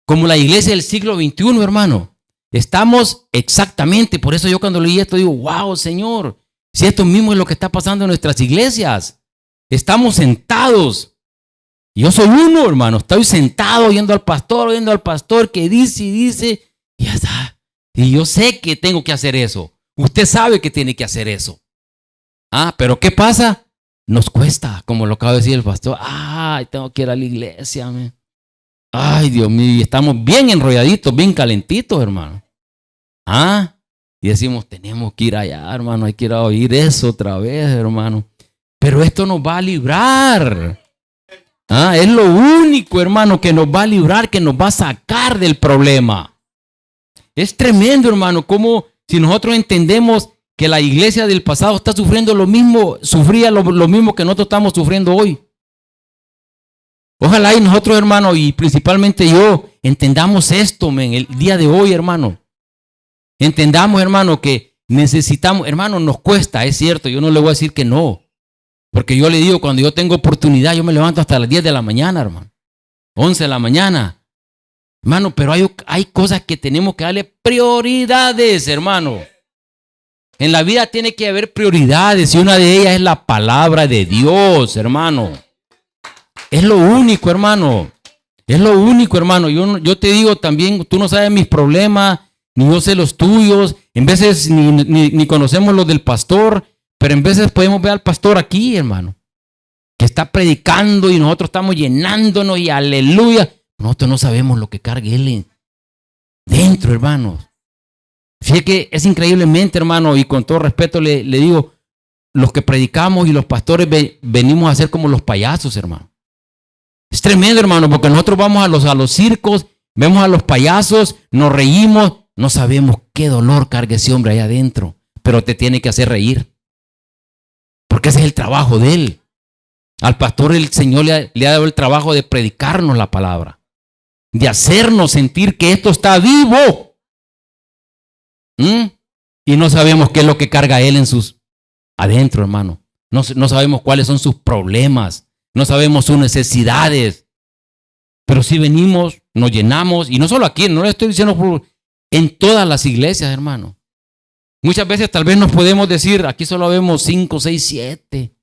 [SPEAKER 2] Como la iglesia del siglo XXI, hermano. Estamos exactamente, por eso yo cuando leí esto digo, wow, Señor, si esto mismo es lo que está pasando en nuestras iglesias. Estamos sentados. Yo soy uno, hermano. Estoy sentado oyendo al pastor que dice y dice, y ya está. Y yo sé que tengo que hacer eso. Usted sabe que tiene que hacer eso. Pero ¿qué pasa? Nos cuesta, como lo acaba de decir el pastor. Tengo que ir a la iglesia. Ay, Dios mío, estamos bien enrolladitos, bien calentitos, hermano. Y decimos, tenemos que ir allá, hermano, hay que ir a oír eso otra vez, hermano. Pero esto nos va a librar. Es lo único, hermano, que nos va a librar, que nos va a sacar del problema. Es tremendo, hermano, como si nosotros entendemos que la iglesia del pasado está sufriendo lo mismo, sufría lo mismo que nosotros estamos sufriendo hoy. Ojalá y nosotros, hermano, y principalmente yo, entendamos esto, el día de hoy, hermano. Entendamos, hermano, que necesitamos, hermano, nos cuesta, es cierto, yo no le voy a decir que no. Porque yo le digo, cuando yo tengo oportunidad, yo me levanto hasta las 10 de la mañana, hermano. 11 de la mañana. Hermano, pero hay cosas que tenemos que darle prioridades, hermano. En la vida tiene que haber prioridades y una de ellas es la palabra de Dios, hermano. Es lo único, hermano. Es lo único, hermano. Yo te digo también, tú no sabes mis problemas, ni yo sé los tuyos. En veces ni conocemos los del pastor, pero en veces podemos ver al pastor aquí, hermano, que está predicando y nosotros estamos llenándonos y aleluya. Nosotros no sabemos lo que carga él dentro, hermanos. Fíjate que es increíblemente, hermano, y con todo respeto le digo, los que predicamos y los pastores venimos a ser como los payasos, hermano. Es tremendo, hermano, porque nosotros vamos a los circos Vemos a los payasos, nos reímos, no sabemos qué dolor carga ese hombre ahí adentro, pero te tiene que hacer reír. Porque ese es el trabajo de él. Al pastor el Señor le ha dado el trabajo de predicarnos la palabra, de hacernos sentir que esto está vivo. Y no sabemos qué es lo que carga él en sus adentro, hermano. No sabemos cuáles son sus problemas, no sabemos sus necesidades. Pero si venimos, nos llenamos, y no solo aquí, no le estoy diciendo en todas las iglesias, hermano. Muchas veces tal vez nos podemos decir, aquí solo vemos 5, 6, 7.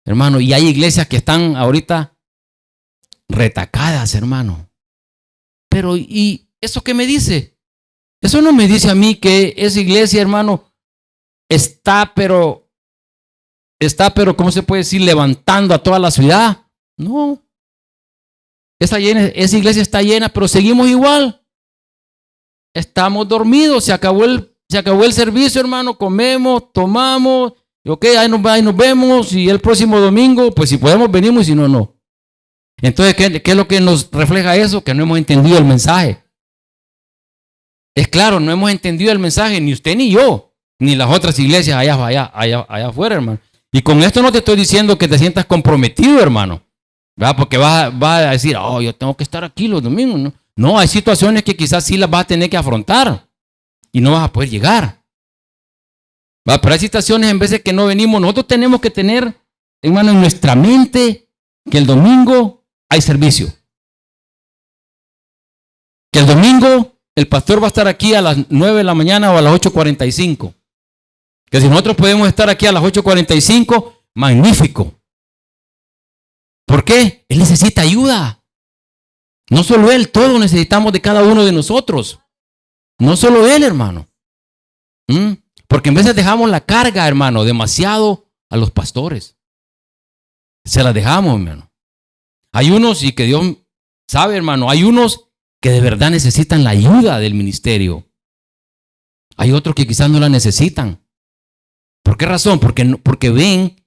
[SPEAKER 2] Hermano, y hay iglesias que están ahorita retacadas, hermano. Pero, ¿y eso qué me dice? Eso no me dice a mí que esa iglesia, hermano, está, pero, ¿cómo se puede decir? Levantando a toda la ciudad. No. Esa iglesia está llena, pero seguimos igual. Estamos dormidos, se acabó el servicio, hermano, comemos, tomamos, ok, ahí nos vemos, y el próximo domingo, pues si podemos venimos, y si no, no. Entonces, ¿qué es lo que nos refleja eso? Que no hemos entendido el mensaje. Es claro, no hemos entendido el mensaje, ni usted ni yo, ni las otras iglesias allá afuera, hermano. Y con esto no te estoy diciendo que te sientas comprometido, hermano, ¿verdad? Porque vas a decir, oh, yo tengo que estar aquí los domingos, ¿no? No, hay situaciones que quizás sí las vas a tener que afrontar y no vas a poder llegar. ¿Va? Pero hay situaciones en veces que no venimos. Nosotros tenemos que tener, hermano, en nuestra mente que el domingo hay servicio. Que el domingo el pastor va a estar aquí a las 9 de la mañana o a las 8:45. Que si nosotros podemos estar aquí a las 8:45, magnífico. ¿Por qué? Él necesita ayuda. No solo él, todos necesitamos de cada uno de nosotros. No solo él, hermano. Porque en veces dejamos la carga, hermano, demasiado a los pastores. Se la dejamos, hermano. Hay unos, y que Dios sabe, hermano, hay unos que de verdad necesitan la ayuda del ministerio. Hay otros que quizás no la necesitan. ¿Por qué razón? Porque ven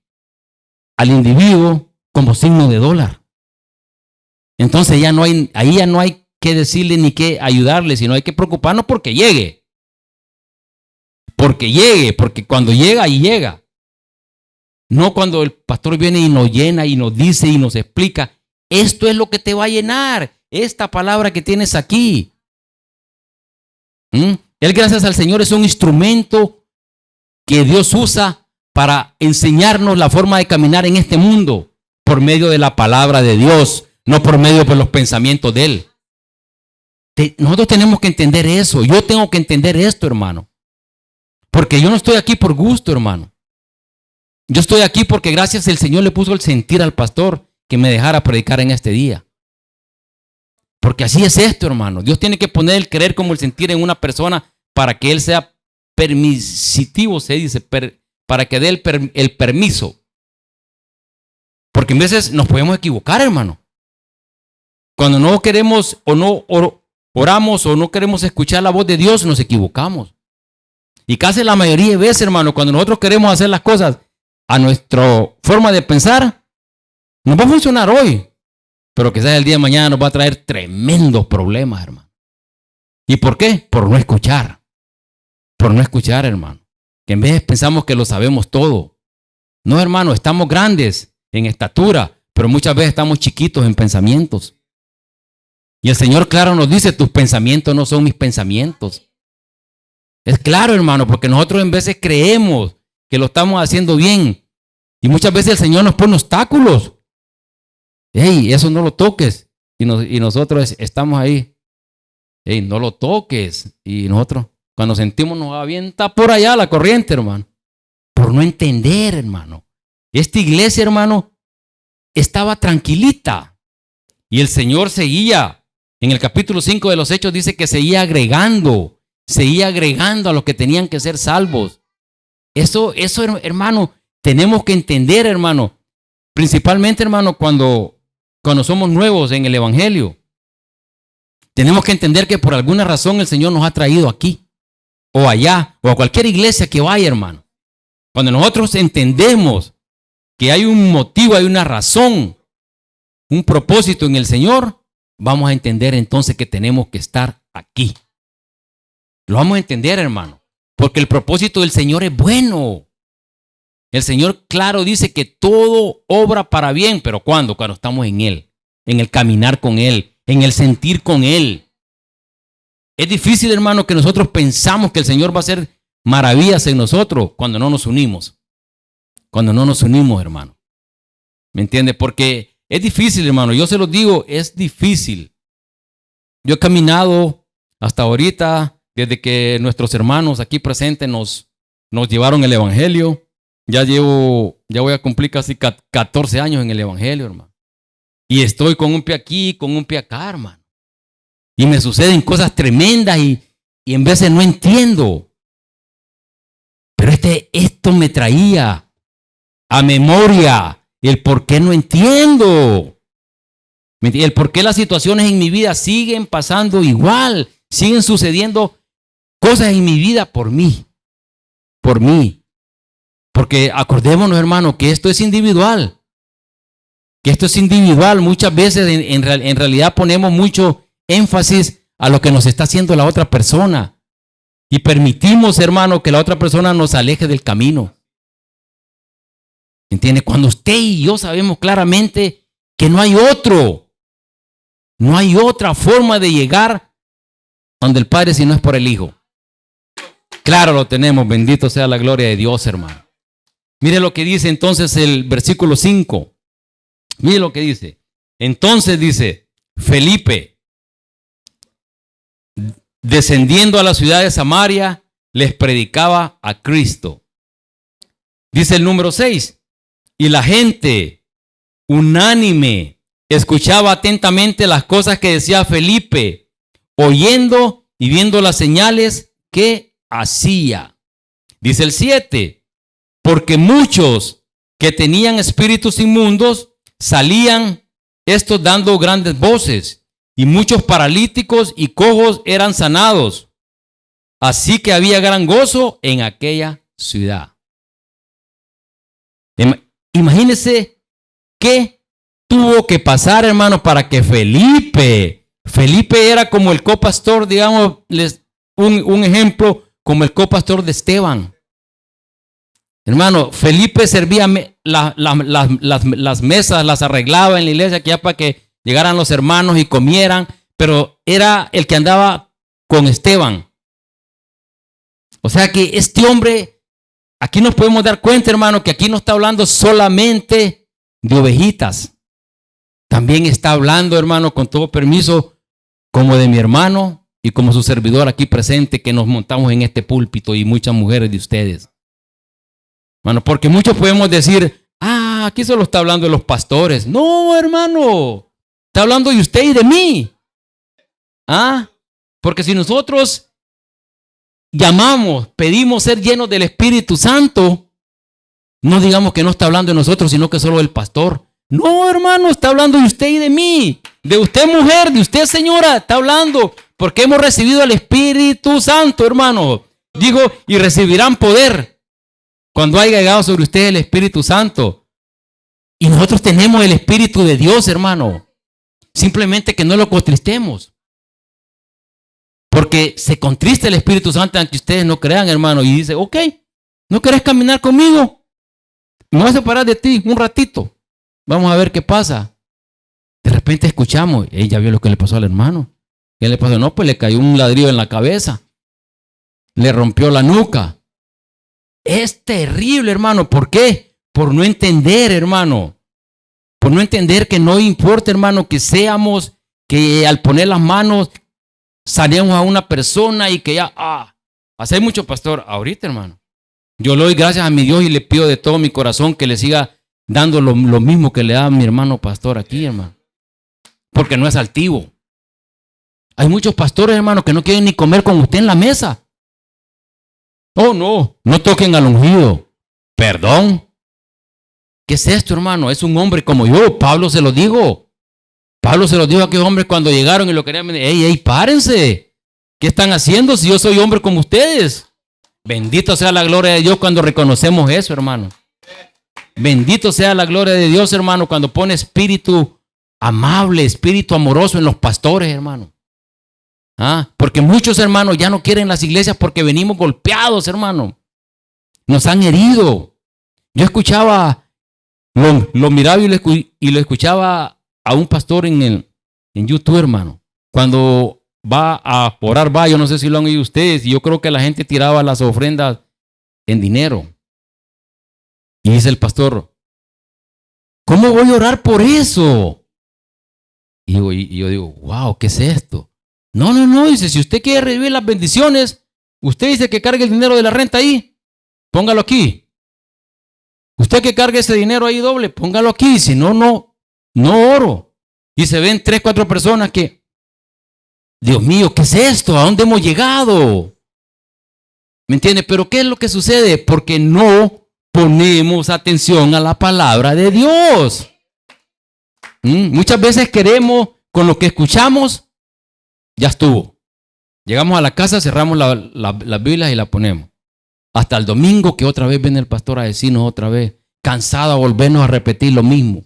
[SPEAKER 2] al individuo como signo de dólar. Entonces ahí ya no hay que decirle ni que ayudarle, sino hay que preocuparnos porque llegue. Porque cuando llega, ahí llega. No cuando el pastor viene y nos llena y nos dice y nos explica, esto es lo que te va a llenar, esta palabra que tienes aquí. Él, gracias al Señor, es un instrumento que Dios usa para enseñarnos la forma de caminar en este mundo por medio de la palabra de Dios, no por medio de los pensamientos de Él. Nosotros tenemos que entender eso. Yo tengo que entender esto, hermano. Porque yo no estoy aquí por gusto, hermano. Yo estoy aquí porque gracias al Señor le puso el sentir al pastor que me dejara predicar en este día. Porque así es esto, hermano. Dios tiene que poner el querer como el sentir en una persona para que él sea permisitivo, se dice, para que dé el permiso. Porque en veces nos podemos equivocar, hermano. Cuando no queremos o no oramos o no queremos escuchar la voz de Dios, nos equivocamos. Y casi la mayoría de veces, hermano, cuando nosotros queremos hacer las cosas a nuestra forma de pensar, nos va a funcionar hoy, pero quizás el día de mañana nos va a traer tremendos problemas, hermano. ¿Y por qué? Por no escuchar. Por no escuchar, hermano. Que en vez pensamos que lo sabemos todo. No, hermano, estamos grandes en estatura, pero muchas veces estamos chiquitos en pensamientos. Y el Señor, claro, nos dice, tus pensamientos no son mis pensamientos. Es claro, hermano, porque nosotros en veces creemos que lo estamos haciendo bien. Y muchas veces el Señor nos pone obstáculos. Hey, eso no lo toques. Y nosotros estamos ahí. Hey, no lo toques. Y nosotros, cuando sentimos, nos avienta por allá la corriente, hermano. Por no entender, hermano. Esta iglesia, hermano, estaba tranquilita. Y el Señor seguía. En el capítulo 5 de los Hechos dice que seguía agregando a los que tenían que ser salvos. Eso, hermano, tenemos que entender, hermano. Principalmente, hermano, cuando somos nuevos en el Evangelio. Tenemos que entender que por alguna razón el Señor nos ha traído aquí, o allá, o a cualquier iglesia que vaya, hermano. Cuando nosotros entendemos que hay un motivo, hay una razón, un propósito en el Señor, vamos a entender entonces que tenemos que estar aquí. Lo vamos a entender, hermano, porque el propósito del Señor es bueno. El Señor, claro, dice que todo obra para bien, pero ¿cuándo? Cuando estamos en Él, en el caminar con Él, en el sentir con Él. Es difícil, hermano, que nosotros pensamos que el Señor va a hacer maravillas en nosotros cuando no nos unimos. Cuando no nos unimos, hermano. ¿Me entiende? Porque es difícil, hermano. Yo se los digo, es difícil. Yo he caminado hasta ahorita, desde que nuestros hermanos aquí presentes nos llevaron el Evangelio. Ya voy a cumplir casi 14 años en el Evangelio, hermano. Y estoy con un pie aquí, con un pie acá, hermano. Y me suceden cosas tremendas y en veces no entiendo. Pero esto me traía a memoria el por qué no entiendo. El por qué las situaciones en mi vida siguen pasando igual. Siguen sucediendo cosas en mi vida por mí. Por mí. Porque acordémonos, hermano, que esto es individual. Que esto es individual. Muchas veces en realidad ponemos mucho énfasis a lo que nos está haciendo la otra persona. Y permitimos, hermano, que la otra persona nos aleje del camino. ¿Entiende? Cuando usted y yo sabemos claramente que no hay otro. No hay otra forma de llegar donde el Padre si no es por el Hijo. Claro, lo tenemos. Bendito sea la gloria de Dios, hermano. Mire lo que dice entonces el versículo 5. Mire lo que dice. Entonces dice, Felipe, descendiendo a la ciudad de Samaria, les predicaba a Cristo. Dice el número 6. Y la gente unánime escuchaba atentamente las cosas que decía Felipe, oyendo y viendo las señales que hacía. Dice el 7. Porque muchos que tenían espíritus inmundos salían, estos dando grandes voces, y muchos paralíticos y cojos eran sanados. Así que había gran gozo en aquella ciudad. Imagínense qué tuvo que pasar, hermano, para que Felipe era como el copastor, digamos, un ejemplo, como el copastor de Esteban. Hermano, Felipe servía las mesas, las arreglaba en la iglesia que ya para que llegaran los hermanos y comieran, pero era el que andaba con Esteban. O sea que este hombre, aquí nos podemos dar cuenta, hermano, que aquí no está hablando solamente de ovejitas. También está hablando, hermano, con todo permiso, como de mi hermano y como su servidor aquí presente, que nos montamos en este púlpito y muchas mujeres de ustedes. Hermano, porque muchos podemos decir, aquí solo está hablando de los pastores. No, hermano, está hablando de usted y de mí. Porque si nosotros llamamos, pedimos ser llenos del Espíritu Santo, no digamos que no está hablando de nosotros, sino que solo del pastor. No, hermano, está hablando de usted y de mí. De usted, mujer, de usted, señora, está hablando. Porque hemos recibido al Espíritu Santo, hermano. Digo, y recibirán poder cuando haya llegado sobre ustedes el Espíritu Santo. Y nosotros tenemos el Espíritu de Dios, hermano. Simplemente que no lo contristemos. Porque se contrista el Espíritu Santo aunque ustedes no crean, hermano. Y dice, ok, ¿no querés caminar conmigo? Me voy a separar de ti un ratito. Vamos a ver qué pasa. De repente escuchamos, ella vio lo que le pasó al hermano. ¿Qué le pasó? No, pues le cayó un ladrillo en la cabeza. Le rompió la nuca. Es terrible, hermano. ¿Por qué? Por no entender, hermano. Por no entender que no importa, hermano, que seamos, que al poner las manos sanemos a una persona y que ya, hace mucho, pastor, ahorita, hermano. Yo le doy gracias a mi Dios y le pido de todo mi corazón que le siga dando lo mismo que le da a mi hermano pastor aquí, hermano. Porque no es altivo. Hay muchos pastores, hermano, que no quieren ni comer con usted en la mesa. Oh, no toquen al ungido. Perdón. ¿Qué es esto, hermano? Es un hombre como yo. Pablo se lo dijo. Pablo se lo dijo a aquellos hombres cuando llegaron y lo querían venir. ¡Ey, párense! ¿Qué están haciendo si yo soy hombre como ustedes? Bendito sea la gloria de Dios cuando reconocemos eso, hermano. Bendito sea la gloria de Dios, hermano, cuando pone espíritu amable, espíritu amoroso en los pastores, hermano. Porque muchos hermanos ya no quieren las iglesias porque venimos golpeados, hermano. Nos han herido. Yo escuchaba, lo miraba y lo escuchaba a un pastor en YouTube, hermano. Cuando va a orar, yo no sé si lo han oído ustedes, y yo creo que la gente tiraba las ofrendas en dinero. Y dice el pastor, ¿cómo voy a orar por eso? Y yo digo, wow, ¿qué es esto? No, dice, si usted quiere recibir las bendiciones, usted dice que cargue el dinero de la renta ahí, póngalo aquí. Usted que cargue ese dinero ahí doble, póngalo aquí, si no, no oro. Y se ven 3, 4 personas que, Dios mío, ¿qué es esto? ¿A dónde hemos llegado? ¿Me entiende? Pero ¿qué es lo que sucede? Porque no ponemos atención a la palabra de Dios. Muchas veces queremos, con lo que escuchamos, ya estuvo. Llegamos a la casa, cerramos las Biblias y la ponemos. Hasta el domingo que otra vez viene el pastor a decirnos otra vez, cansado a volvernos a repetir lo mismo.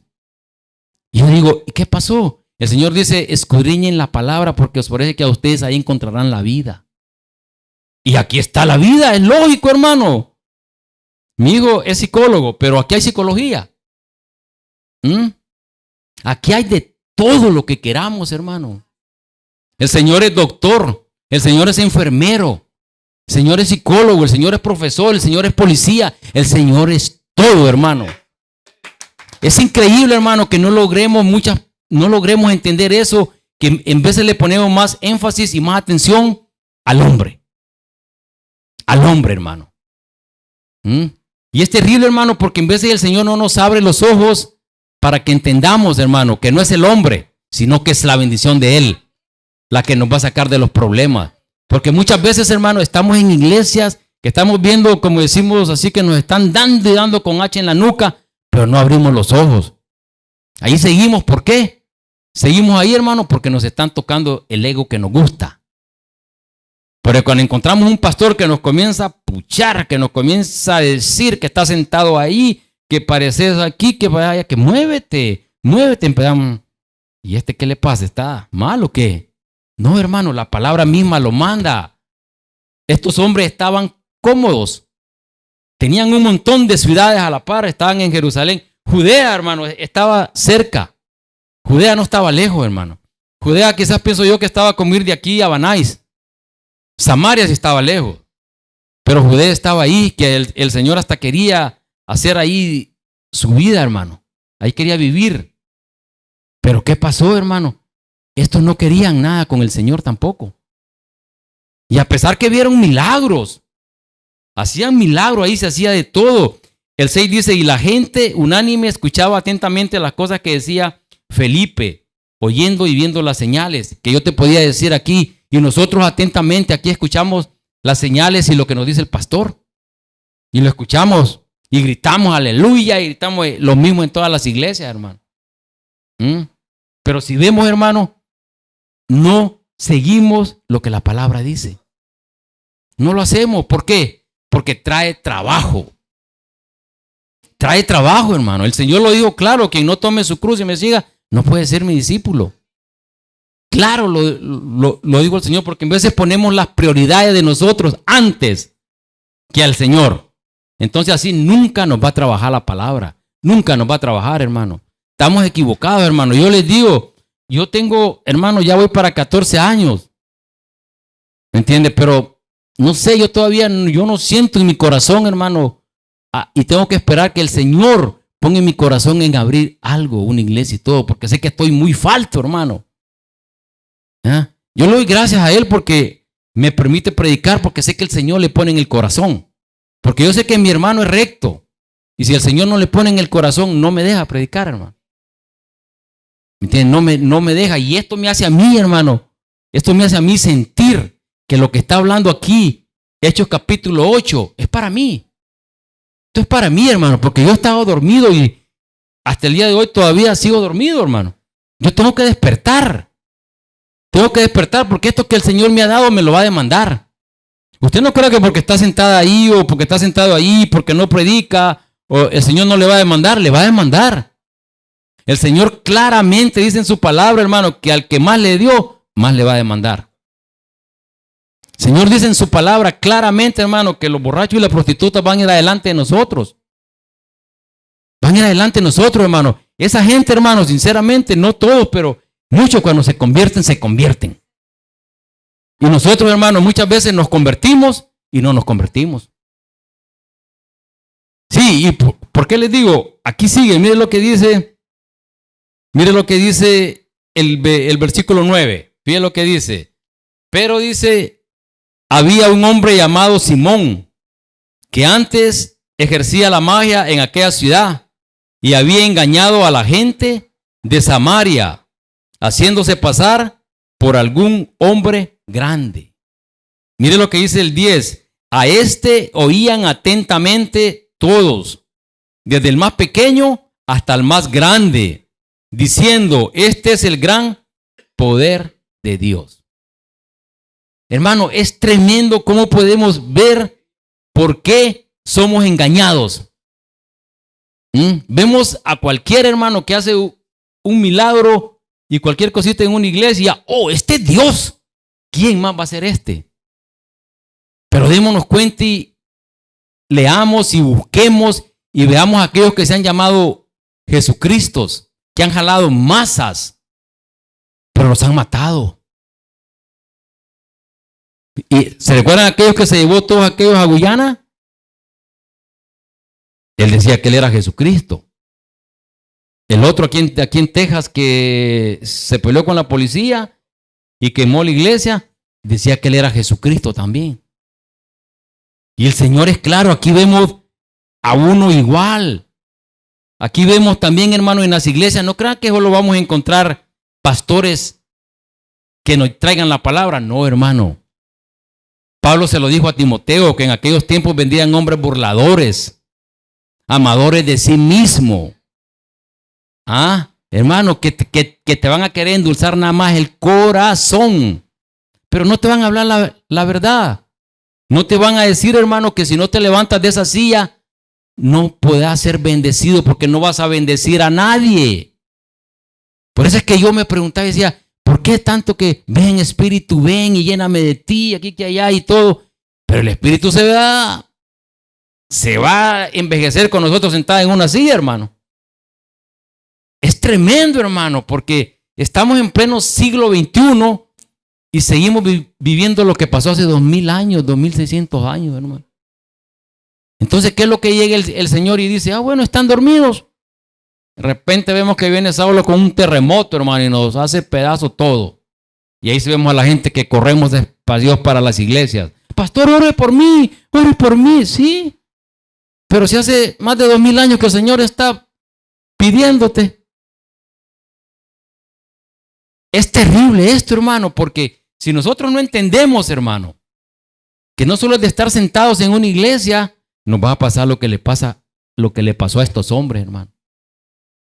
[SPEAKER 2] Y yo digo, ¿y qué pasó? El Señor dice, escudriñen la palabra porque os parece que a ustedes ahí encontrarán la vida. Y aquí está la vida, es lógico, hermano. Mi hijo es psicólogo, pero aquí hay psicología. Aquí hay de todo lo que queramos, hermano. El Señor es doctor, el Señor es enfermero, el Señor es psicólogo, el Señor es profesor, el Señor es policía, el Señor es todo, hermano. Es increíble, hermano, que no logremos entender eso, que en vez le ponemos más énfasis y más atención al hombre. Al hombre, hermano. Y es terrible, hermano, porque en vez de el Señor no nos abre los ojos para que entendamos, hermano, que no es el hombre, sino que es la bendición de Él la que nos va a sacar de los problemas. Porque muchas veces, hermano, estamos en iglesias que estamos viendo, como decimos así, que nos están dando y dando con H en la nuca, pero no abrimos los ojos. Ahí seguimos. ¿Por qué? Seguimos ahí, hermano, porque nos están tocando el ego que nos gusta. Pero cuando encontramos un pastor que nos comienza a puchar, que nos comienza a decir que está sentado ahí, que pareces aquí, que vaya, que muévete, empezamos. ¿Y qué le pasa? ¿Está mal o qué? No, hermano, la palabra misma lo manda. Estos hombres estaban cómodos. Tenían un montón de ciudades a la par, estaban en Jerusalén. Judea, hermano, estaba cerca. Judea no estaba lejos, hermano. Judea quizás pienso yo que estaba como ir de aquí a Banais. Samaria sí estaba lejos. Pero Judea estaba ahí, que el Señor hasta quería hacer ahí su vida, hermano. Ahí quería vivir. Pero ¿qué pasó, hermano? Estos no querían nada con el Señor tampoco. Y a pesar que vieron milagros, hacían milagros, ahí se hacía de todo. El 6 dice, y la gente unánime escuchaba atentamente las cosas que decía Felipe, oyendo y viendo las señales, que yo te podía decir aquí, y nosotros atentamente aquí escuchamos las señales y lo que nos dice el pastor. Y lo escuchamos y gritamos aleluya, y gritamos lo mismo en todas las iglesias, hermano. Pero si vemos, hermano, no seguimos lo que la palabra dice. No lo hacemos. ¿Por qué? Porque trae trabajo. Trae trabajo, hermano. El Señor lo dijo claro, quien no tome su cruz y me siga, no puede ser mi discípulo. Claro, lo dijo el Señor, porque en veces ponemos las prioridades de nosotros antes que al Señor. Entonces así nunca nos va a trabajar la palabra. Nunca nos va a trabajar, hermano. Estamos equivocados, hermano. Yo les digo, yo tengo, hermano, ya voy para 14 años. ¿Me entiende? Pero no sé, yo no siento en mi corazón, hermano, y tengo que esperar que el Señor ponga en mi corazón en abrir algo, una iglesia y todo, porque sé que estoy muy falto, hermano. Yo le doy gracias a Él porque me permite predicar, porque sé que el Señor le pone en el corazón. Porque yo sé que mi hermano es recto. Y si el Señor no le pone en el corazón, no me deja predicar, hermano. ¿Me entiendes? No me deja. Y esto me hace a mí, hermano. Esto me hace a mí sentir que lo que está hablando aquí, Hechos capítulo 8, es para mí. Esto es para mí, hermano, porque yo he estado dormido y hasta el día de hoy todavía sigo dormido, hermano. Yo tengo que despertar. Tengo que despertar porque esto que el Señor me ha dado me lo va a demandar. Usted no cree que porque está sentada ahí o porque está sentado ahí, porque no predica, o el Señor no le va a demandar, le va a demandar. El Señor claramente dice en su palabra, hermano, que al que más le dio, más le va a demandar. El Señor dice en su palabra claramente, hermano, que los borrachos y las prostitutas van a ir adelante de nosotros. Van a ir adelante de nosotros, hermano. Esa gente, hermano, sinceramente, no todos, pero muchos cuando se convierten, se convierten. Y nosotros, hermano, muchas veces nos convertimos y no nos convertimos. Sí, ¿y por qué les digo? Aquí sigue, mire lo que dice el versículo 9. Fíjense lo que dice. Pero dice, había un hombre llamado Simón, que antes ejercía la magia en aquella ciudad y había engañado a la gente de Samaria, haciéndose pasar por algún hombre grande. Mire lo que dice el 10. A este oían atentamente todos, desde el más pequeño hasta el más grande, diciendo, este es el gran poder de Dios. Hermano, es tremendo cómo podemos ver por qué somos engañados. Vemos a cualquier hermano que hace un milagro y cualquier cosita en una iglesia. Oh, este es Dios. ¿Quién más va a ser este? Pero démonos cuenta y leamos y busquemos y veamos a aquellos que se han llamado Jesucristos, que han jalado masas, pero los han matado. ¿Y se recuerdan aquellos que se llevó todos aquellos a Guyana? Él decía que él era Jesucristo. El otro aquí en Texas que se peleó con la policía y quemó la iglesia, decía que él era Jesucristo también. Y el Señor es claro, aquí vemos a uno igual. Aquí vemos también, hermano, en las iglesias, no crean que solo vamos a encontrar pastores que nos traigan la palabra. No, hermano. Pablo se lo dijo a Timoteo, que en aquellos tiempos vendrían hombres burladores, amadores de sí mismo. Hermano, que te van a querer endulzar nada más el corazón, pero no te van a hablar la verdad. No te van a decir, hermano, que si no te levantas de esa silla, no podrás ser bendecido porque no vas a bendecir a nadie. Por eso es que yo me preguntaba y decía, ¿por qué tanto que ven espíritu, ven y lléname de ti, aquí que allá y todo? Pero el espíritu se va a envejecer con nosotros sentados en una silla, hermano. Es tremendo, hermano, porque estamos en pleno siglo XXI y seguimos viviendo lo que pasó hace 2000 años, 2600 años, hermano. Entonces, ¿qué es lo que llega el Señor y dice? Bueno, están dormidos. De repente vemos que viene Saulo con un terremoto, hermano, y nos hace pedazo todo. Y ahí vemos a la gente que corremos despacio para las iglesias. Pastor, ore por mí, sí. Pero si hace más de 2000 años que el Señor está pidiéndote. Es terrible esto, hermano, porque si nosotros no entendemos, hermano, que no solo es de estar sentados en una iglesia, nos va a pasar lo que le pasó a estos hombres, hermano.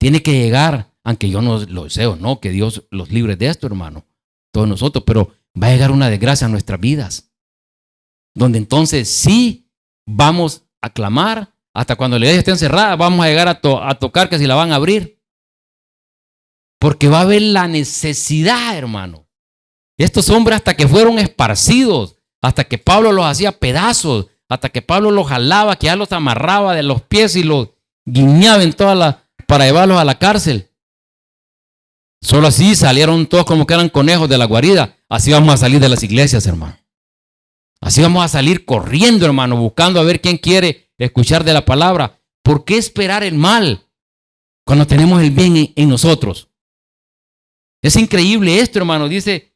[SPEAKER 2] Tiene que llegar, aunque yo no lo deseo, no, que Dios los libre de esto, hermano, todos nosotros, pero va a llegar una desgracia a nuestras vidas, donde entonces sí vamos a clamar, hasta cuando la iglesia esté encerrada, vamos a llegar a tocar que si la van a abrir. Porque va a haber la necesidad, hermano. Estos hombres hasta que fueron esparcidos, hasta que Pablo los hacía pedazos, hasta que Pablo los jalaba, que ya los amarraba de los pies y los guiñaba en para llevarlos a la cárcel. Solo así salieron todos como que eran conejos de la guarida. Así vamos a salir de las iglesias, hermano. Así vamos a salir corriendo, hermano, buscando a ver quién quiere escuchar de la palabra. ¿Por qué esperar el mal cuando tenemos el bien en nosotros? Es increíble esto, hermano. Dice,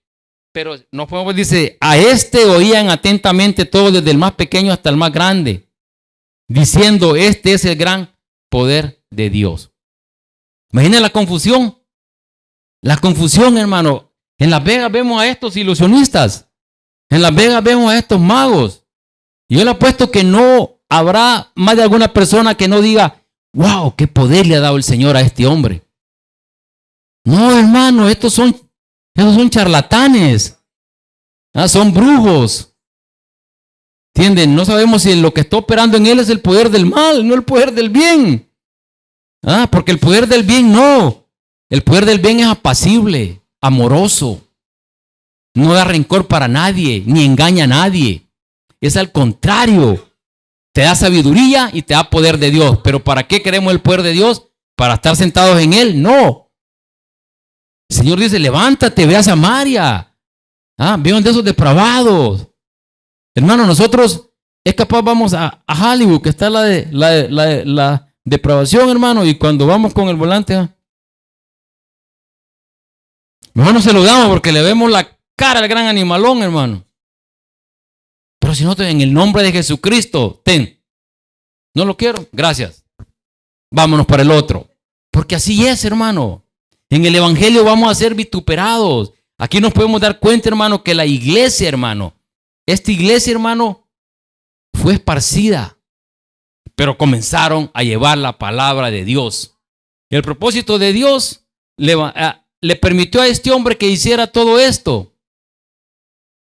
[SPEAKER 2] pero no podemos, dice, a este oían atentamente todos, desde el más pequeño hasta el más grande, diciendo, este es el gran poder de Dios. Imagina la confusión. La confusión, hermano. En Las Vegas vemos a estos ilusionistas. En Las Vegas vemos a estos magos. Y yo le apuesto que no habrá más de alguna persona que no diga, wow, qué poder le ha dado el Señor a este hombre. No, hermano, estos son charlatanes. Son brujos. ¿Entienden? No sabemos si lo que está operando en él es el poder del mal, no el poder del bien. Porque el poder del bien no. El poder del bien es apacible, amoroso. No da rencor para nadie, ni engaña a nadie. Es al contrario. Te da sabiduría y te da poder de Dios. ¿Pero para qué queremos el poder de Dios? ¿Para estar sentados en Él? No. El Señor dice, levántate, ve a Samaria. Ve donde esos depravados. Hermano, nosotros es capaz, vamos a Hollywood, que está la depravación, hermano, y cuando vamos con el volante, mejor nos saludamos porque le vemos la cara al gran animalón, hermano. Pero si no, en el nombre de Jesucristo, ten. No lo quiero, gracias. Vámonos para el otro. Porque así es, hermano. En el evangelio vamos a ser vituperados. Aquí nos podemos dar cuenta, hermano, que la iglesia, hermano, esta iglesia, hermano, fue esparcida. Pero comenzaron a llevar la palabra de Dios. El propósito de Dios le permitió a este hombre que hiciera todo esto.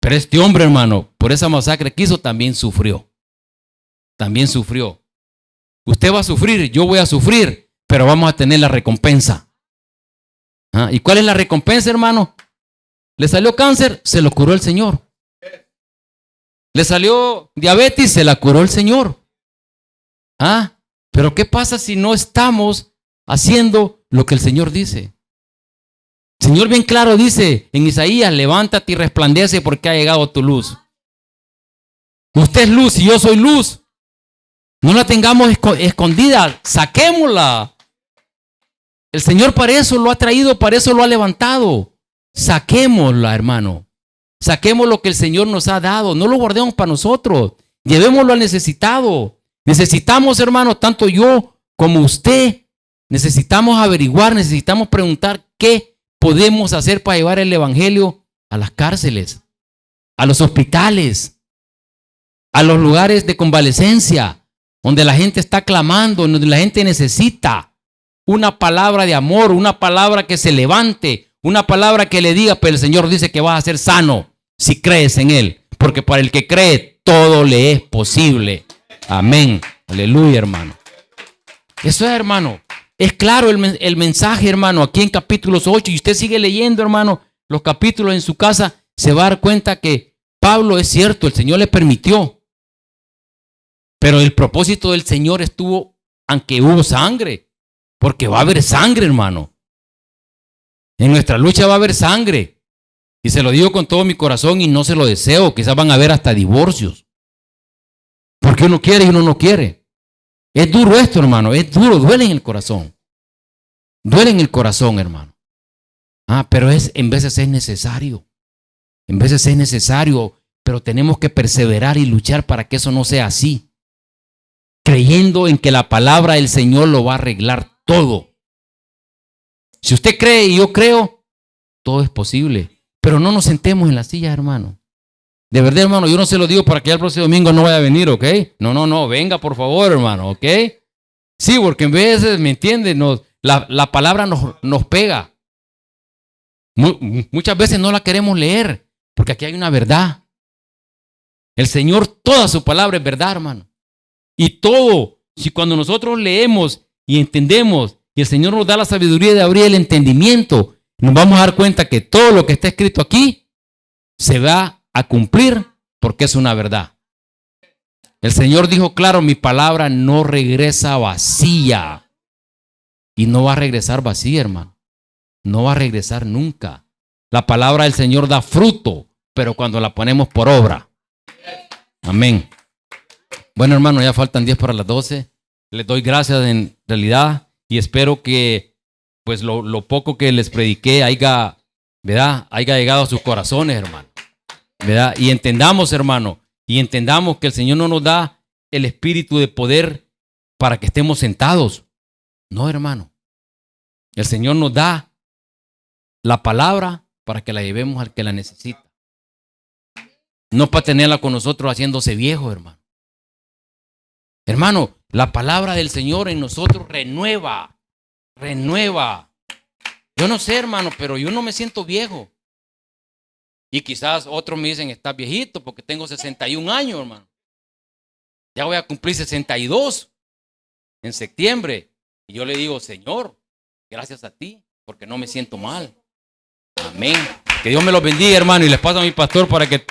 [SPEAKER 2] Pero este hombre, hermano, por esa masacre que hizo, también sufrió. También sufrió. Usted va a sufrir, yo voy a sufrir, pero vamos a tener la recompensa. ¿Y cuál es la recompensa, hermano? Le salió cáncer, se lo curó el Señor. Le salió diabetes, se la curó el Señor. Pero ¿qué pasa si no estamos haciendo lo que el Señor dice? El Señor bien claro dice en Isaías, levántate y resplandece porque ha llegado tu luz. Usted es luz y yo soy luz. No la tengamos escondida, saquémosla. El Señor para eso lo ha traído, para eso lo ha levantado. Saquémosla, hermano. Saquemos lo que el Señor nos ha dado. No lo guardemos para nosotros. Llevémoslo al necesitado. Necesitamos, hermano, tanto yo como usted. Necesitamos averiguar, necesitamos preguntar qué podemos hacer para llevar el evangelio a las cárceles, a los hospitales, a los lugares de convalecencia, donde la gente está clamando, donde la gente necesita una palabra de amor, una palabra que se levante, una palabra que le diga, pero el Señor dice que vas a ser sano si crees en Él, porque para el que cree todo le es posible. Amén. Aleluya, hermano. Eso es, hermano. Es claro el mensaje, hermano, aquí en capítulos 8, y usted sigue leyendo, hermano, los capítulos en su casa, se va a dar cuenta que Pablo es cierto, el Señor le permitió. Pero el propósito del Señor estuvo, aunque hubo sangre, porque va a haber sangre, hermano. En nuestra lucha va a haber sangre. Y se lo digo con todo mi corazón y no se lo deseo, quizás van a haber hasta divorcios. Porque uno quiere y uno no quiere. Es duro esto, hermano, es duro, duele en el corazón. Duele en el corazón, hermano. Pero en veces es necesario. En veces es necesario, pero tenemos que perseverar y luchar para que eso no sea así. Creyendo en que la palabra del Señor lo va a arreglar todo. Si usted cree y yo creo, todo es posible. Pero no nos sentemos en la silla, hermano. De verdad, hermano, yo no se lo digo para que el próximo domingo no vaya a venir, ¿ok? No, venga por favor, hermano, ¿ok? Sí, porque en veces, ¿me entiende? La palabra nos pega. Muchas veces no la queremos leer, porque aquí hay una verdad. El Señor, toda su palabra es verdad, hermano. Y todo, si cuando nosotros leemos y entendemos, y el Señor nos da la sabiduría de abrir el entendimiento, nos vamos a dar cuenta que todo lo que está escrito aquí se va a cumplir porque es una verdad. El Señor dijo claro, mi palabra no regresa vacía. Y no va a regresar vacía, hermano. No va a regresar nunca. La palabra del Señor da fruto, pero cuando la ponemos por obra. Amén. Bueno, hermano, ya faltan 10 para las 12. Les doy gracias en realidad y espero que pues lo poco que les prediqué haya llegado a sus corazones, hermano. ¿Verdad? Y entendamos, hermano, y entendamos que el Señor no nos da el espíritu de poder para que estemos sentados. No, hermano. El Señor nos da la palabra para que la llevemos al que la necesita. No para tenerla con nosotros haciéndose viejo, hermano. Hermano, la palabra del Señor en nosotros renueva. Yo no sé, hermano, pero yo no me siento viejo. Y quizás otros me dicen, estás viejito porque tengo 61 años, hermano. Ya voy a cumplir 62 en septiembre. Y yo le digo, Señor, gracias a ti, porque no me siento mal. Amén. Que Dios me los bendiga, hermano, y les paso a mi pastor para que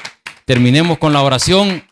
[SPEAKER 2] terminemos con la oración.